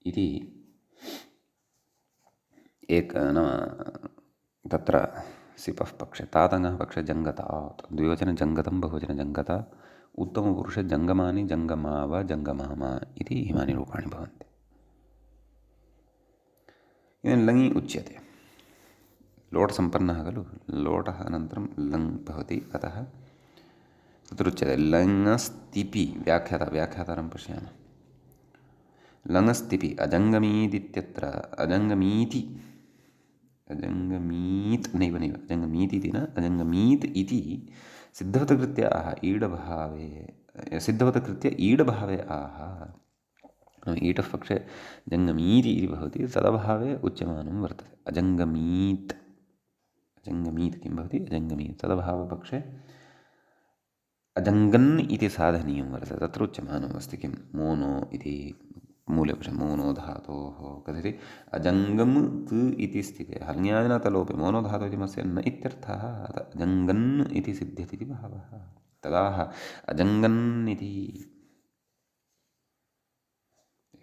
Speaker 1: इति नाम तत्र सिपः पक्षे तातङ्गः पक्षे जङ्गतात् द्विवचनं जङ्गतं बहुवचनं जङ्गता उत्तमपुरुषे जङ्गमानि जङ्गमाव जङ्गमामा इति इमानि रूपाणि भवन्ति। इदानीं लङि उच्यते, लोट् सम्पन्नः खलु, लोटः अनन्तरं लङ् भवति। अतः तत्र उच्यते लङस्तिपि व्याख्यातारं पश्यामः। लङस्तिपि अजङ्गमीदित्यत्र अजङ्गमीति अजङ्गमीत् नैव अजङ्गमीत् इति न अजङ्गमीत् इति सिद्धवतकृत्याः ईडभावे सिद्धवतकृत्य ईडभावे आह ईटः पक्षे जङ्गमीति इति भवति, तदभावे उच्यमानं वर्तते। अजङ्गमीत् किं भवति? अजङ्गमीत् तदभावपक्षे अजङ्गन् इति साधनीयं वर्तते, तत्र उच्यमानम् अस्ति किं मोनो इति मूलपक्षे मोनो धातोः कथयति अजङ्गम् तु इति स्थिते हल्यादिनतलोपे मोनो धातुः इति मत्स्य न इत्यर्थः। अजङ्गन् इति सिद्ध्यति इति भावः। तदाह अजङ्गन् इति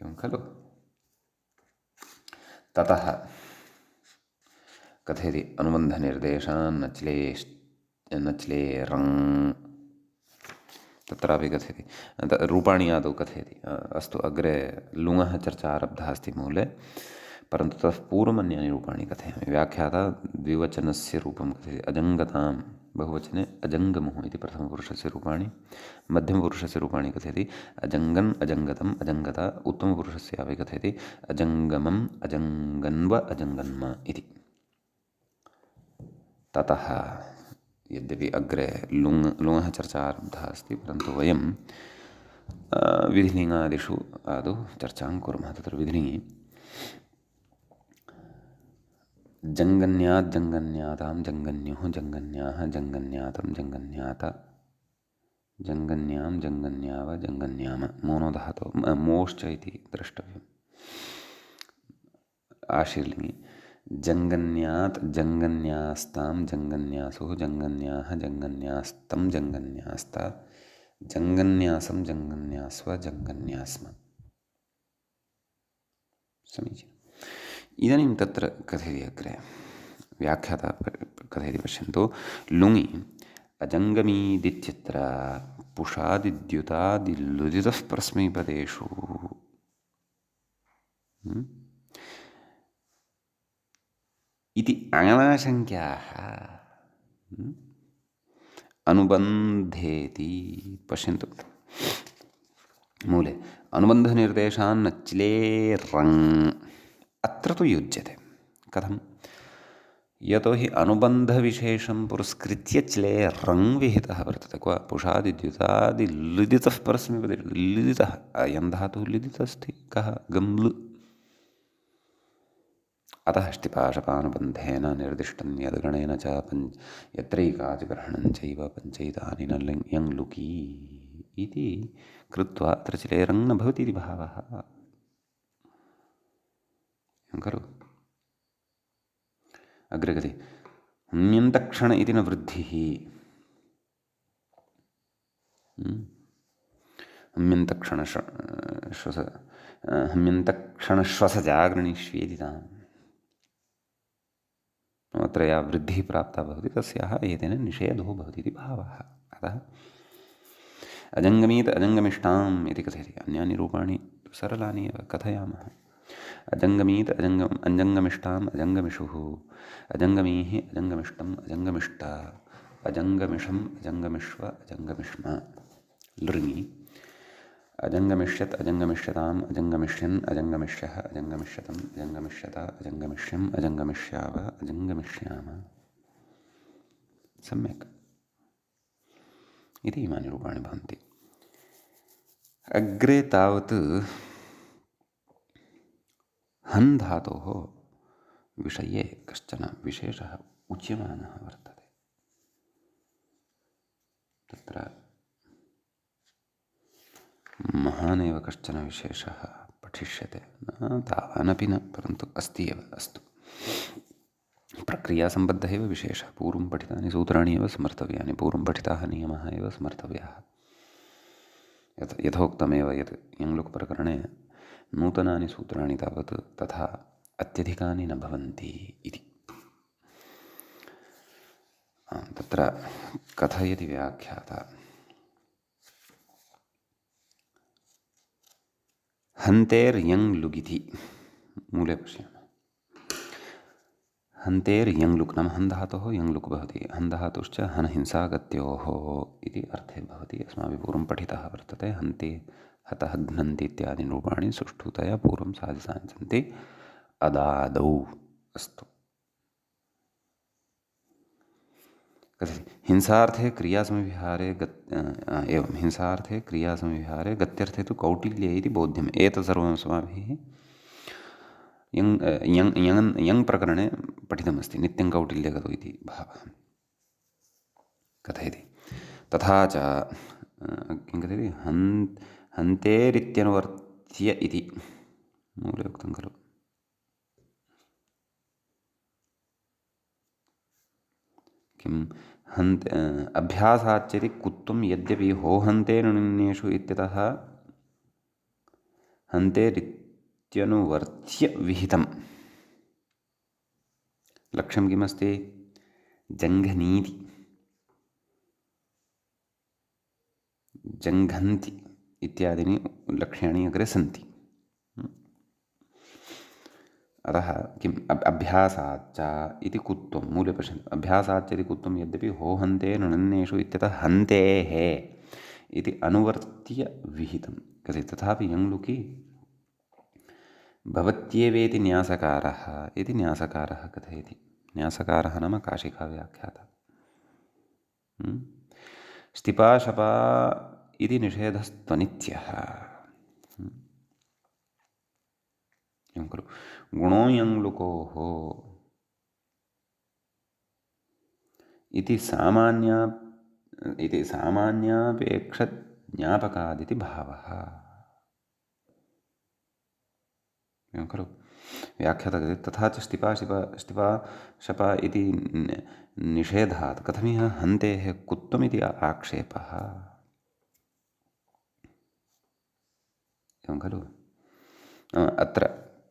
Speaker 1: एवं खलु। ततः कथयति अनुबन्धनिर्देशान् नच्लेरङ् तत्रापि कथयति रूपाणि आदौ कथयति। अस्तु, अग्रे लुङः चर्चा आरब्धा अस्ति मूले, परन्तु ततः पूर्वमन्यानि रूपाणि कथयामि। व्याख्याता द्विवचनस्य रूपं कथयति अजङ्गतां बहुवचने अजङ्गमुः इति प्रथमपुरुषस्य रूपाणि, मध्यमपुरुषस्य रूपाणि कथयति अजङ्गन् अजङ्गतम् अजङ्गता, उत्तमपुरुषस्यापि कथयति अजङ्गमम् अजङ्गन्व अजङ्गन्म इति। ततः यद्यपि अग्रे लुङः चर्चा आरब्धा अस्ति, परन्तु वयं विधिलिङ्गादिषु आदौ चर्चां कुर्मः। तत्र विधिलिङ्गे जङ्गन्यात् जङ्गन्यातां जङ्गन्युः जङ्गन्याः जङ्गन्यातं जङ्गन्यात जङ्गन्यां जङ्गन्याव जङ्गन्याम मोनो धातोः मोश्च इति द्रष्टव्यम्। आशीर्लिङ्गे जङ्गन्यात् जङ्गन्यास्तां जङ्गन्यासुः जङ्गन्याः जङ्गन्यास्तं जङ्गन्यास्ता जङ्गन्यासं जङ्गन्यास्व जङ्गन्यास्म। समीचीनम्। इदानीं तत्र कथयति अग्रे व्याख्याता कथयति पश्यन्तु। लुङि अजङ्गमीदित्यत्र पुषादिद्युतादिलुदितः परस्मैपदेषु इति अङ्गनाशङ्क्याः अनुबन्धेति। पश्यन्तु मूले अनुबन्धनिर्देशान् नच्लेरङ् अत्र तु युज्यते। कथं? यतोहि अनुबन्धविशेषं पुरस्कृत्य च्लेरङ् विहितः वर्तते। क्व? पुषादिद्युतादिलुदितः परस्मैपदेषु लुदितः अयं धातुः लुदितः अस्ति। कः? गम्लु। अतः ष्टिपाशपानुबन्धेन निर्दिष्टं यद्गणेन च यत्रैकाचग्रहणं चैव पञ्चैतानि न यङ् लुकी इति कृत्वा अत्र चिलेरङ् न भवति इति भावः। खलु अग्रे गते हन्यन्तक्षण इति न वृद्धिः। हम्यन्तक्षणश्वसजागरणीष्वेति ताम्। अत्र या वृद्धिः प्राप्ता भवति तस्याः एतेन निषेधो भवति इति भावः। अतः अजङ्गमीत अजङ्गमिष्टाम् इति कथयति। अन्यानि रूपाणि सरलानि एव कथयामः। अजङ्गमीत अजङ्गमिष्टाम् अजङ्गमिषुः, अजङ्गमीः अजङ्गमिष्टम् अजङ्गमिष्टा, अजङ्गमिषम् अजङ्गमिष्व अजङ्गमिष्म। लृङि अजङ्गमिष्यत् अजङ्गमिष्यताम् अजङ्गमिष्यन् अजङ्गमिष्यः अजङ्गमिष्यतम् अजङ्गमिष्यत अजङ्गमिष्यम् अजङ्गमिष्याव अजङ्गमिष्याम। सम्यक् इति इमानि रूपाणि भवन्ति। अग्रे तावत् हन् धातोः विषये कश्चन विशेषः उच्यमानः वर्तते। तत्र महानेव कश्चन विशेषः पठिष्यते, न तावानपि न, परन्तु अस्ति एव। अस्तु, प्रक्रियासम्बद्धः एव विशेषः। पूर्वं पठितानि सूत्राणि एव स्मर्तव्यानि, पूर्वं पठिताः नियमाः एव स्मर्तव्याः। यथोक्तमेव यत् यङ्लुक् प्रकरणे नूतनानि सूत्राणि तावत् तथा अत्यधिकानि न भवन्ति इति। तत्र कथयति व्याख्याता। हन्तेर्यङ् लुगिति मूले पश्यामः। हन्तेर्यङ् लुक् नाम हन् धातोः यङ् लुक् भवति। हन् धातुश्च हन् हिंसागत्योः इति अर्थे भवति। अस्माभिः पूर्वं पठितः वर्तते। हन्ति हतः घ्नन्ति इत्यादि रूपाणि सुष्ठुतया पूर्वं साधितानि सन्ति अदादौ। अस्तु, हिंसार्थे क्रियासमविहारे एवं हिंसार्थे क्रियासमविहारे गत्यर्थे तु कौटिल्ये इति बोध्यम्। एतत् सर्वम् अस्माभिः यङ् प्रकरणे पठितमस्ति। नित्यं कौटिल्यगतौ इति भावः कथयति। तथा च किं कथयति, हन्तेरित्यनुवर्त्य इति मूले उक्तं खलु। किं अभ्यासाच्यति कुत्वं यद्यपि होहन्ते नुनिन्येषु इत्यतः हन्तेरित्यनुवर्त्य विहितं। लक्ष्यं किमस्ति? जङ्घनीति, जङ्घन्ति इत्यादीनि लक्ष्याणि अग्रे सन्ति। अतः किम् अभ्यासाच्च इति कुत्वं मूले पश्यन्तु। अभ्यासाच्च इति कुत्वं यद्यपि होहन्ते नुनन्येषु इत्यतः हन्तेः इति अनुवर्त्य विहितं। तथापि यङ्लुकि भवत्येवेति न्यासकारः इति न्यासकारः कथयति। न्यासकारः नाम काशिकाव्याख्याता। स्तिपाशपा इति निषेधस्त्वनित्यः। एवं खलु। गुणो यङ्लुकोः इति सामान्यापेक्षज्ञापकादिति भावः। एवं खलु। व्याख्याता तथा च स्तिपाशपा इति निषेधात् कथमिह हन्तेः कुत्वमिति आक्षेपः। एवं खलु। अत्र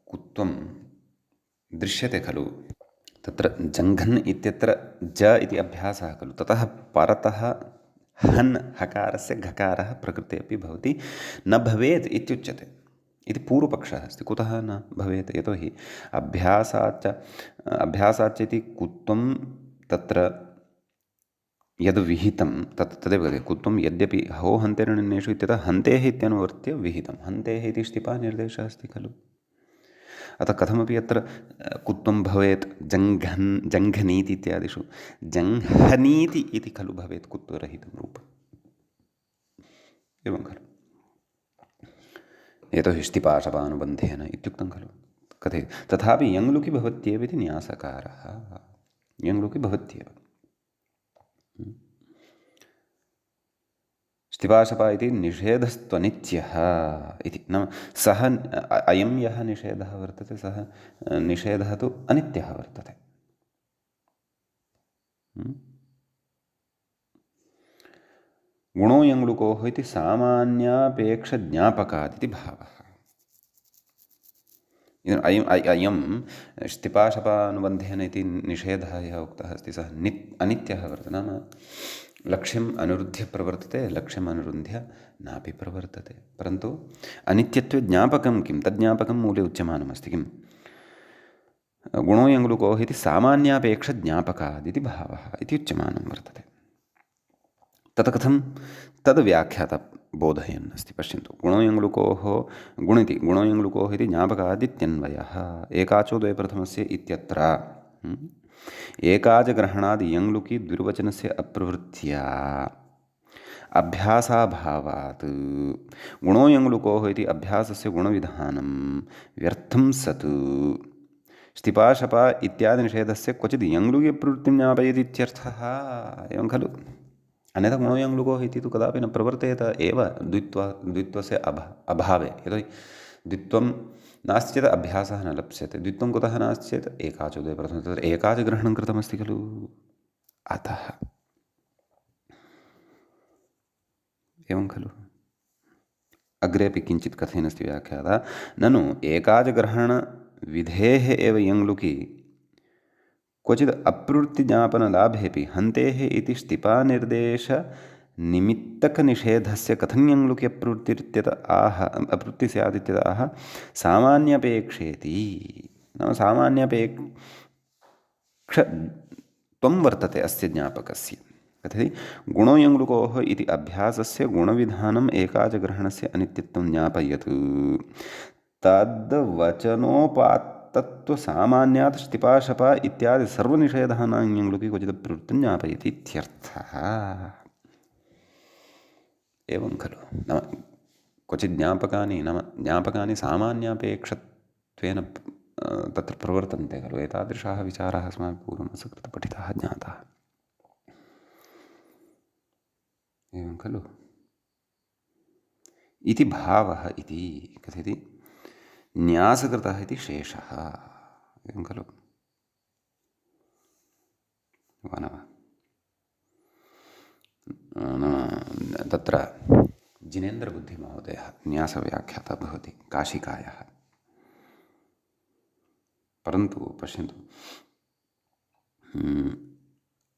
Speaker 1: कुत्वं दृश्यते खलु। तत्र जङ्घन् इत्यत्र ज इति अभ्यासः खलु। ततः परतः हन् हकारस्य घकारः प्रकृते अपि भवति, न भवेत् इत्युच्यते इति पूर्वपक्षः अस्ति। कुतः न भवेत्? यतोहि अभ्यासाच्च इति कुत्वं तत्र यद् विहितं तदेव वदति। कुत्वं यद्यपि हो हन्तेर्निन्येषु इत्यतः हन्तेः इत्यनुवर्त्य विहितं। हन्तेः इति स्तिपा निर्देशः अस्ति खलु। अतः कथमपि अत्र कुत्वं भवेत् जङ्घनीति इत्यादिषु जङ्घनीति इति खलु भवेत् कुत्वरहितं रूपम्। एवं खलु। यतोहि स्तिपाशपानुबन्धेन इत्युक्तं खलु। कथयति तथापि यङ्लुकि भवत्येव इति न्यासकारः। यङ्लुकि भवत्येव। स्तिपाशपा इति निषेधस्त्वनित्यः इति। नाम सः अयं यः निषेधः वर्तते सः निषेधः तु अनित्यः वर्तते। गुणो यङ्लुकोः इति सामान्यापेक्षज्ञापकात् इति भावः। अयं स्तिपाशपानुबन्धेन इति निषेधः यः उक्तः अस्ति सः अनित्यः वर्तते। नाम लक्ष्यम् अनुरुध्य प्रवर्तते, लक्ष्यम् अनुरुध्य नापि प्रवर्तते। परन्तु अनित्यत्वे ज्ञापकं किं? तज्ज्ञापकं मूले उच्यमानमस्ति किं? गुणो यङ्लुकोः इति सामान्यापेक्षज्ञापकादिति भावः इति उच्यमानं वर्तते। तत् कथं? तद् व्याख्याता बोधयन् अस्ति। पश्यन्तु, गुणो यङ्लुकोः गुणो यङ्लुकोः इति ज्ञापकादित्यन्वयः एकाचो द्वे प्रथमस्य इत्यत्र एकाजग्रहणादि यङ्लुकि द्विर्वचनस्य अप्रवृत्त्या अभ्यासाभावात् गुणो यङ्लुकोः इति अभ्यासस्य गुणविधानं व्यर्थं सत् स्तिपाशपा इत्यादि निषेधस्य क्वचित् यङ्लुकि प्रवृत्तिं ज्ञापयति इत्यर्थः। एवं खलु? अन्यथा गुणो यङ्लुकोः इति तु कदापि न प्रवर्तेत एव द्वित्वस्य अभावे। यतोहि द्वित्वं नास्ति चेत् अभ्यासः न लप्स्यते। द्वित्वं कुतः नास्ति चेत् एकाचो द्वे प्रथमं तत्र एकाचग्रहणं कृतमस्ति खलु, अतः। एवं खलु? अग्रेपि किञ्चित् कथयन्नस्ति व्याख्याता, ननु एकाचग्रहणविधेः एव यङ्लुकि क्वचिद् अप्रवृत्तिज्ञापनलाभेऽपि हन्तेः इति स्तिपानिर्देशनिमित्तकनिषेधस्य कथं यङ्लुकि अप्रवृत्ति स्यात् इत्यतः सामान्यपेक्षेति। नाम सामान्यपेक्षत्वं वर्तते अस्य ज्ञापकस्य। कथयति? गुणो यङ्लुकोः इति अभ्यासस्य गुणविधानम् एकाचग्रहणस्य अनित्यत्वं ज्ञापयत् तद्वचनोपात्तत्वसामान्यात् स्तिपाशपा इत्यादि सर्वनिषेधानां यङ्लुकि क्वचित् प्रवृत्तिं ज्ञापयति इत्यर्थः। एवं खलु? नाम क्वचित् ज्ञापकानि सामान्यापेक्षत्वेन तत्र प्रवर्तन्ते खलु। एतादृशाः विचाराः अस्माभिः पूर्वम् असकृत् पठिताः ज्ञाताः। एवं खलु? इति भावः इति कथयति न्यासकृतः इति शेषः। एवं खलु? वा न वा? तत्र जिनेन्द्रबुद्धिमहोदयः न्यासव्याख्याता भवति काशिकायाः। परन्तु पश्यन्तु,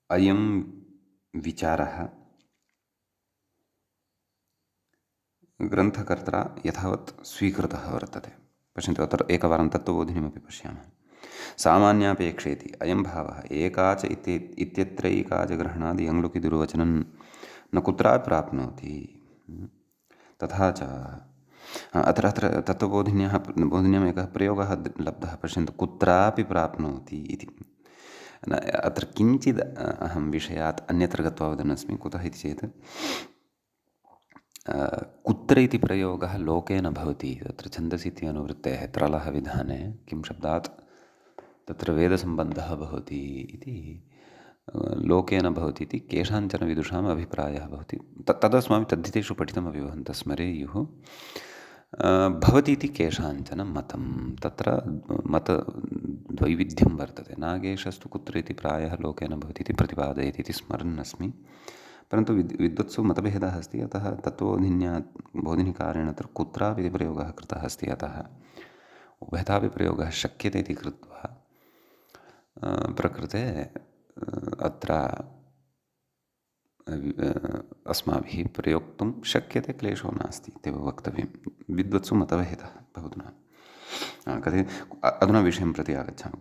Speaker 1: अयं विचारः ग्रन्थकर्त्रा यथावत् स्वीकृतः वर्तते। पश्यन्तु, अत्र एकवारं तत्त्वबोधिनीमपि पश्यामः। सामान्यापेक्षेति अयं भावः एकाच इत्यत्रैकाचग्रहणादि यङ्लुकि दुर्वचनं न कुत्रापि प्राप्नोति। तथा च अत्र तत्त्वबोधिन्याम् एकः प्रयोगः लब्धः। पश्यन्तु, कुत्रापि प्राप्नोति इति। अत्र किञ्चित् अहं विषयात् अन्यत्र गत्वा वदन्नस्मि। कुतः इति चेत् कुत्र इति प्रयोगः लोके न भवति। तत्र छन्दसि इति अनुवृत्तेः त्रलः विधाने किं शब्दात् तत्र वेदसम्बन्धः भवति इति लोके न भवति इति केषाञ्चन विदुषाम् अभिप्रायः भवति। तदस्माभिः तद्धितेषु पठितमपि भवन्तः स्मरेयुः। भवति इति केषाञ्चन मतं। तत्र मतद्वैविध्यं वर्तते। नागेशस्तु कुत्र इति प्रायः लोके न भवति इति प्रतिपादयति इति स्मरन् अस्मि। परन्तु विद्वत्सु मतभेदः अस्ति। अतः बोधिनिकारेण अत्र कुत्रापि इति प्रयोगः कृतः अस्ति। अतः उभयथापि प्रयोगः शक्यते इति कृत्वा प्रकृते अत्र अस्माभिः प्रयोक्तुं शक्यते, क्लेशो नास्ति इत्येव वक्तव्यं। विद्वत्सु मतभेदः भवतु न कथयति। अधुना विषयं प्रति आगच्छामः।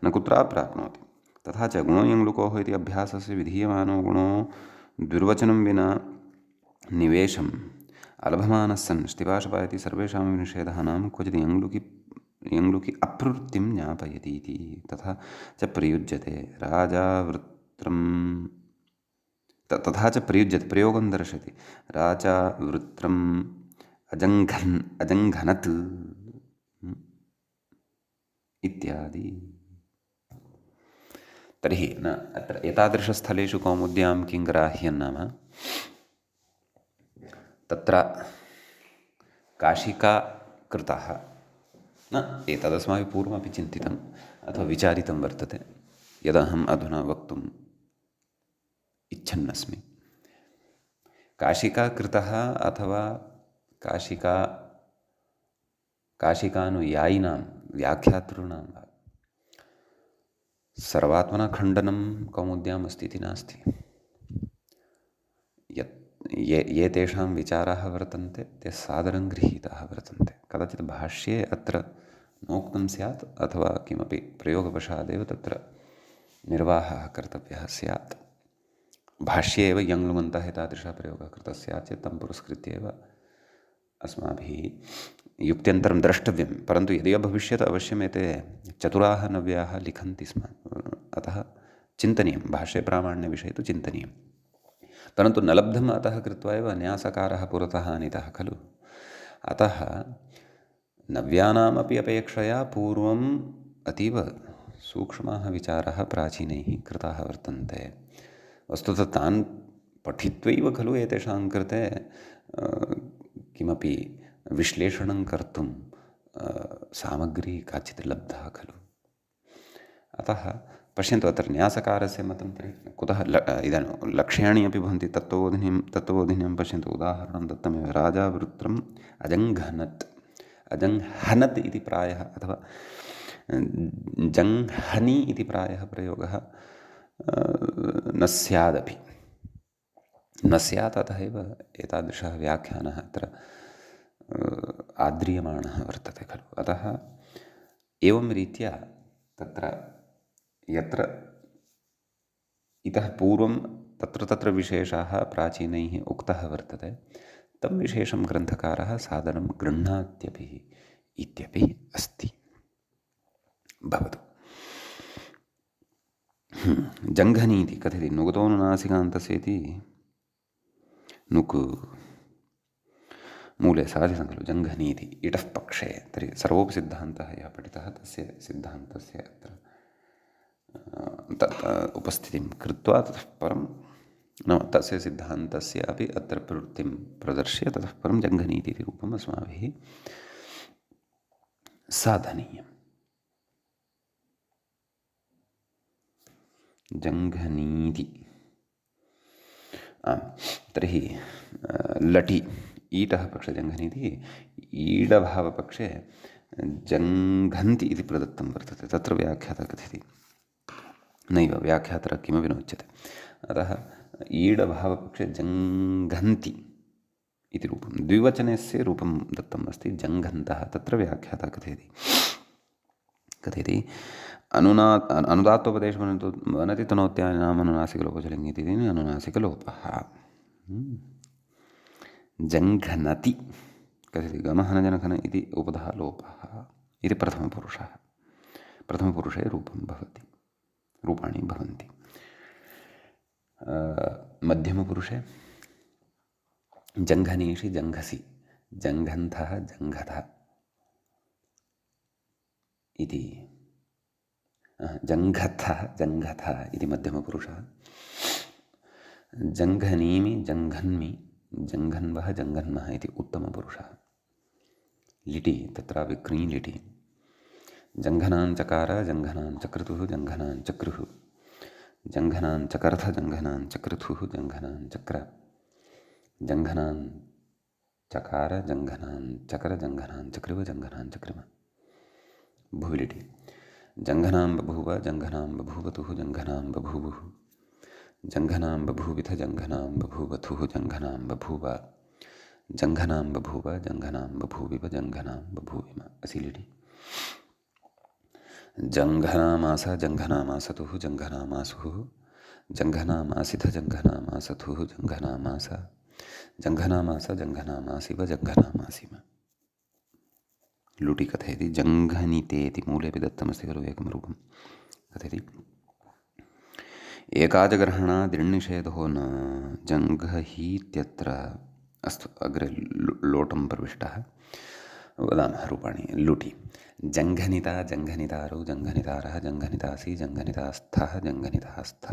Speaker 1: कुत्रापि प्राप्नोति। तथा च गुणो यङ्लुकोः इति अभ्यासस्य विधीयमानो गुणो द्विर्वचनं विना निवेशम् अलभमानः सन् स्तिपाशपा इति सर्वेषां निषेधानां क्वचित् यङ्लुकि अप्रवृत्तिं ज्ञापयति इति। तथा च प्रयुज्यते प्रयोगं दर्शयति। राजा वृत्रम् अजङ्घनत् इत्यादि। तर्हि अत्र एतादृशस्थलेषु कौमुद्यां किं ग्राह्यं नाम तत्र काशिका कृतः न एतदस्माभिः पूर्वमपि चिन्तितम् अथवा विचारितं वर्तते यदहम् अधुना वक्तुम् इच्छन्नस्मि। काशिका कृतः अथवा काशिका काशिकानुयायिनां व्याख्यातॄणां वा सर्वात्मना खण्डनं कौमुद्याम् अस्ति इति नास्ति। ये तेषां विचाराः वर्तन्ते ते सादरं गृहीताः वर्तन्ते। कदाचित् भाष्ये अत्र नोक्तं स्यात् अथवा किमपि प्रयोगवशादेव तत्र निर्वाहः कर्तव्यः स्यात्। भाष्ये एव यङ्लुमन्तः एतादृशः प्रयोगः कृतः स्यात् चेत् तं पुरस्कृत्य एव अस्माभिः युक्त्यन्तरं द्रष्टव्यं। परन्तु यदि भविष्यत् अवश्यम् एते चतुराः नव्याः लिखन्ति स्म, अतः चिन्तनीयं, भाष्यप्रामाण्यविषये तु चिन्तनीयं। परन्तु न लब्धम् अतः कृत्वा एव न्यासकारः पुरतः आनीतः खलु। अतः नव्यानामपि अपेक्षया पूर्वम् अतीव सूक्ष्माः विचाराः प्राचीनैः कृताः वर्तन्ते। वस्तुतः तान् पठित्वैव खलु एतेषां कृते किमपि विश्लेषणं कर्तुं सामग्री काचित् लब्धा खलु। अतः पश्यन्तु अत्र न्यासकारस्य मतं तर्हि कुतः इदानीं लक्ष्याणि अपि भवन्ति। तत्त्वबोधिन्यां पश्यन्तु, उदाहरणं दत्तमेव, राजावृत्रम् अजङ्हनत् इति प्रायः अथवा जङ्हनि इति प्रायः प्रयोगः न स्यादपि न स्यात्। अतः एव एतादृशः व्याख्यानः अत्र आद्रियमाणः वर्तते खलु। अतः एवं रीत्या तत्र यत्र इतः पूर्वं तत्र विशेषाः प्राचीनैः उक्तः वर्तते, तं विशेषं ग्रन्थकारः सादरं गृह्णात्यपि इत्यपि अस्ति। भवतु। जङ्घनीति कथयति नुगतोनुनासिकान्तस्येति नुक् मूले साधितं खलु जङ्घनीति इटः पक्षे। तर्हि सर्वोपि सिद्धान्तः यः पठितः तस्य सिद्धान्तस्य अत्र उपस्थितिं कृत्वा ततः परं तस्य सिद्धान्तस्य अपि अत्र प्रवृत्तिं प्रदर्श्य ततः परं जङ्घनीति इति रूपम् अस्माभिः साधनीयम्। जङ्घनीति तर्हि लटि ईटः पक्षे जङ्घनीति ईडभावपक्षे जङ्घन्ति इति प्रदत्तं वर्तते। तत्र व्याख्याता कथयति नैव, व्याख्यातः किमपि न उच्यते। अतः ईडभावपक्षे जङ्घन्ति इति रूपं, द्विवचनस्य रूपं दत्तम् अस्ति जङ्घन्तः। तत्र व्याख्याता कथयति अनुदात्तोपदेशवनति तनोत्यानाम् अनुनासिकलोपजलिङ्गिति अनुनासिकलोपः। जङ्घनति कथयति गमहनजनघन इति उपधः लोपः इति प्रथमपुरुषः। प्रथमपुरुषे रूपाणि भवन्ति। मध्यमपुरुषे जङ्घनीषि जङ्घसि जङ्घन्थः जङ्घथ इति जङ्घथः जङ्घथ इति मध्यमपुरुषः। जङ्घनीमि जङ्घन्मि जङ्घन्वः जङ्घन्मः इति उत्तमपुरुषः। लिटि तत्रापि क्री लिटि जङ्घनाञ्चकार जङ्घनाञ्चक्रतुः जङ्घनाञ्चक्रुः जङ्घनाञ्चकर्थ जङ्घनाञ्चक्रतुः जङ्घनाञ्चक्र जङ्घनाञ्चकार जङ्घनाञ्चकर जङ्घनाञ्चक्रिव जङ्घनाञ्चक्रिम। भुविलिटि जङ्घनां बभूव जङ्घनां बभूवतुः जङ्घनां बभूवुः जङ्घनां बभूविथ जङ्घनां बभूवथुः जङ्घनां बभूव जङ्घनां बभूव जङ्घनां बभूविव जङ्घनां बभूविम। असिलिटि जङ्घनामास जङ्घनामासतुः जङ्घनामासुः जङ्घनामासिथ जङ्घनामासथुः जङ्घनामास जङ्घनामास जङ्घनामासिव जङ्घनामासिम। लुटि कथयति जङ्घनितेति मूलेऽपि दत्तमस्ति खलु एकं रूपं। कथयति एकाजग्रहणादिर्निषेधो न जङ्घहीत्यत्र। अस्तु, अग्रे लोटं प्रविष्टः। वदामः रूपाणि। लुटि जङ्घनिता जङ्घनितारौ जङ्घनितारः जङ्घनितासि जङ्घनितास्थः जङ्घनितास्थ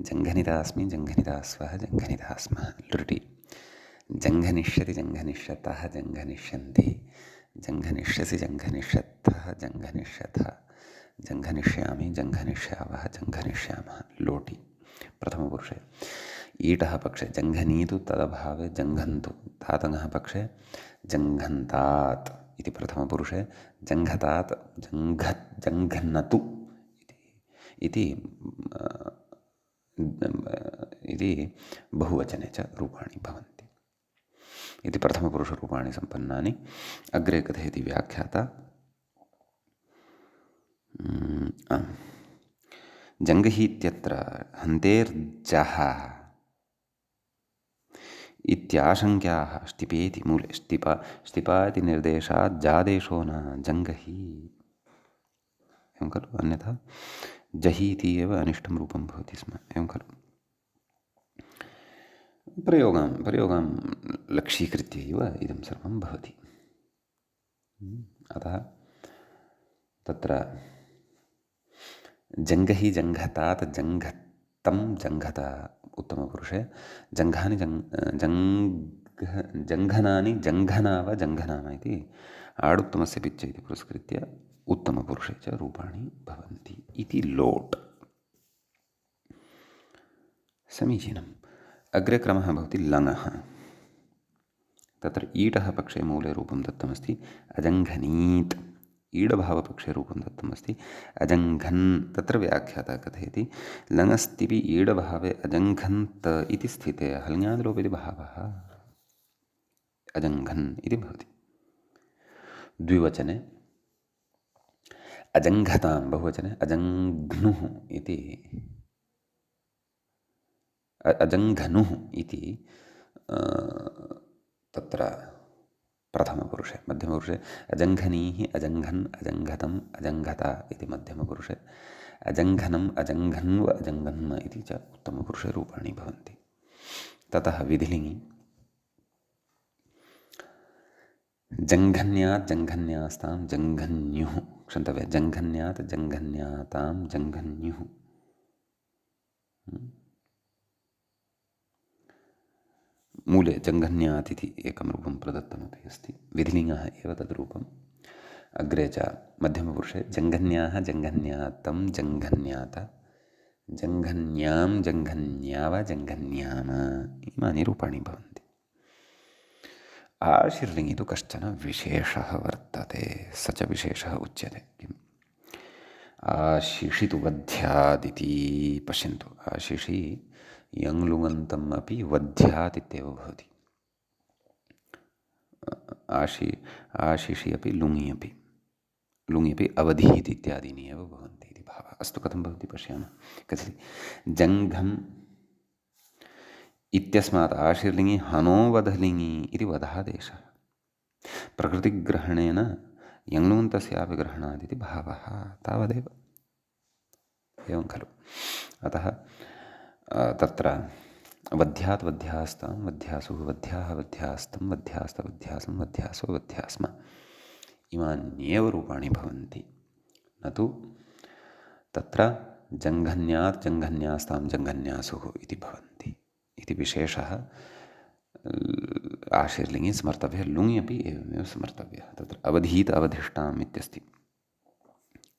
Speaker 1: जङ्घनितास्मि जङ्घनितास्वः जङ्घनितास्मः। लृटि जङ्घनिष्यति जङ्घनिष्यतः जङ्घनिष्यन्ति जङ्घनिष्यसि जङ्घनिष्यतः जङ्घनिष्यथ जङ्घनिष्यामि जङ्घनिष्यावः जङ्घनिष्यामः लोटि प्रथमपुरुषे ईटः पक्षे जङ्घनीतु तदभावे जङ्घन्तु तातनः पक्षे जङ्घन्तात् इति प्रथमपुरुषे जङ्घतात् जङ्घन्नतु इति बहुवचने च रूपाणि भवन्ति इति प्रथमपुरुषरूपाणि सम्पन्नानि। अग्रे कथयति व्याख्याता जङ्गहीत्यत्र हन्तेर्जः इत्याशङ्क्याः ष्टिपेति मूले ष्टिपा इति निर्देशात् जादेशो न जङ्गही एवं खलु, अन्यथा जहीति एव अनिष्टं रूपं भवति स्म एवं खलु। प्रयोगां लक्ष्यीकृत्य एव इदं सर्वं भवति। अतः तत्र जङ्गहि जङ्घतात् जङ्घत्तं जङ्घत उत्तमपुरुषे जङ्घनानि जङ्घनाव जङ्घनाम इति आडुत्तमस्य पिच्च इति पुरस्कृत्य उत्तमपुरुषे च रूपाणि भवन्ति इति लोट्। समीचीनम्। अग्रे क्रमः भवति लङः। तत्र ईटः पक्षे मूले रूपं दत्तमस्ति अजङ्घनीत्, ईडभावपक्षे रूपं दत्तमस्ति अजङ्घन्। तत्र व्याख्याता कथयति लङस्तिपि ईडभावे अजङ्घन्त इति स्थिते हल्ङ्यादिलोपिति भावः अजङ्घन् इति भवति। द्विवचने अजङ्घतां, बहुवचने अजङ्घ्नुः इति अजङ्घनुः इति तत्र प्रथमपुरुषे। मध्यमपुरुषे अजङ्घनीः अजङ्घन् अजङ्घतम् अजङ्घता इति मध्यमपुरुषे, अजङ्घनम् अजङ्घन्व अजङ्घन्म इति च उत्तमपुरुषे रूपाणि भवन्ति। ततः विधिलिङि जङ्घन्यात् जङ्घन्यास्तां जङ्घन्युः, क्षन्तव्य जङ्घन्यात् जङ्घन्यातां जङ्घन्युः। मूले जङ्घन्यात् इति एकं रूपं प्रदत्तमपि अस्ति, विधिलिङ्गः एव तद्रूपम्। अग्रे च मध्यमपुरुषे जङ्घन्याः जङ्घन्यातं जङ्घन्यात जङ्घन्यां जङ्घन्याव जङ्घन्याम इमानि रूपाणि भवन्ति। आशीर्लिङ्गि तु कश्चन विशेषः वर्तते, स च विशेषः उच्यते। किम्? आशिषि तु वध्यादिति पश्यन्तु, आशिषि यङ्लुङन्तम् अपि वध्यात् इत्येव भवति। आशिषि अपि लुङि अपि अवधीत् इत्यादीनि एव भवन्ति इति भावः। अस्तु, कथं भवति पश्यामः। कथयति जङ्घम् इत्यस्मात् आशीर्लिङि हनोवधलिङि इति वधादेशः प्रकृतिग्रहणेन यङ्लुङन्तस्यापि ग्रहणादिति भावः, तावदेव। एवं खलु। अतः तत्र वध्यात् वध्यास्तां वध्यासुः वध्याः वध्यास्तं वध्यास्तवध्यासं वध्यासो वध्यास्म इमान्येव रूपाणि भवन्ति, न तु तत्र जङ्घन्यात् जङ्घन्यास्तां जङ्घन्यासुः इति भवन्ति इति विशेषः आशीर्लिङि स्मर्तव्यः। लुङि अपि एवमेव स्मर्तव्यः। तत्र अवधीत अवधिष्टाम् इत्यस्ति।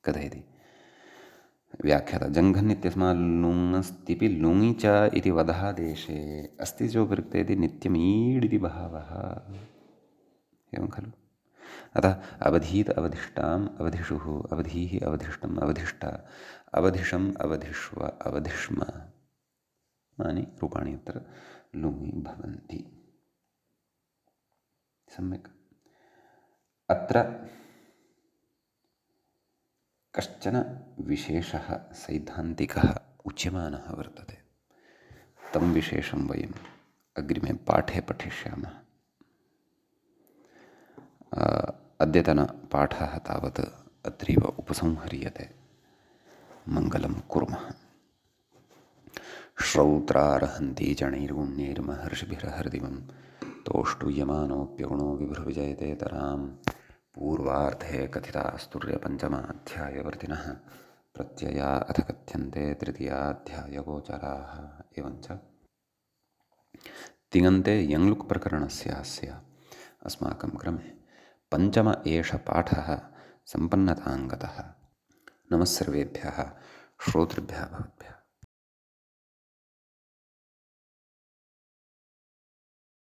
Speaker 1: कथयति व्याख्याता जङ्घन् इत्यस्मात् लुङस्तिपि लुङि च इति वधादेशे अस्ति चोपयुक्ते इति नित्यमीडिति भावः, एवं खलु। अतः अवधीत अवधिष्टाम् अवधिषुः अवधीः अवधिष्टम् अवधिष्टा अवधिषम् अवधिष्व अवधिष्म मानि रूपाणि अत्र लुङि भवन्ति। सम्यक्। अत्र कश्चन विशेषः सैद्धान्तिकः उच्यमानः वर्तते। तं विशेषं वयम् अग्रिमे पाठे पठिष्यामः। अद्यतनपाठः तावत् अत्रैव उपसंह्रियते। मङ्गलं कुर्मः। श्रौत्रार्हन्ति चणैर्गुण्यैर्महर्षिभिरहर्दिवं तोष्टुयमानोऽप्यगुणो विभ्रविजयतेतरां पूर्वार्धे कथितास्तुर्यपञ्चमाध्यायवर्तिनः प्रत्यया अथ कथ्यन्ते तृतीयाध्यायगोचराः। एवञ्च तिङन्ते यङ्लुक् प्रकरणस्य अस्य अस्माकं क्रमे पञ्चम एष पाठः सम्पन्नताङ्गतः। नमः सर्वेभ्यः श्रोतृभ्यः भवद्भ्यः।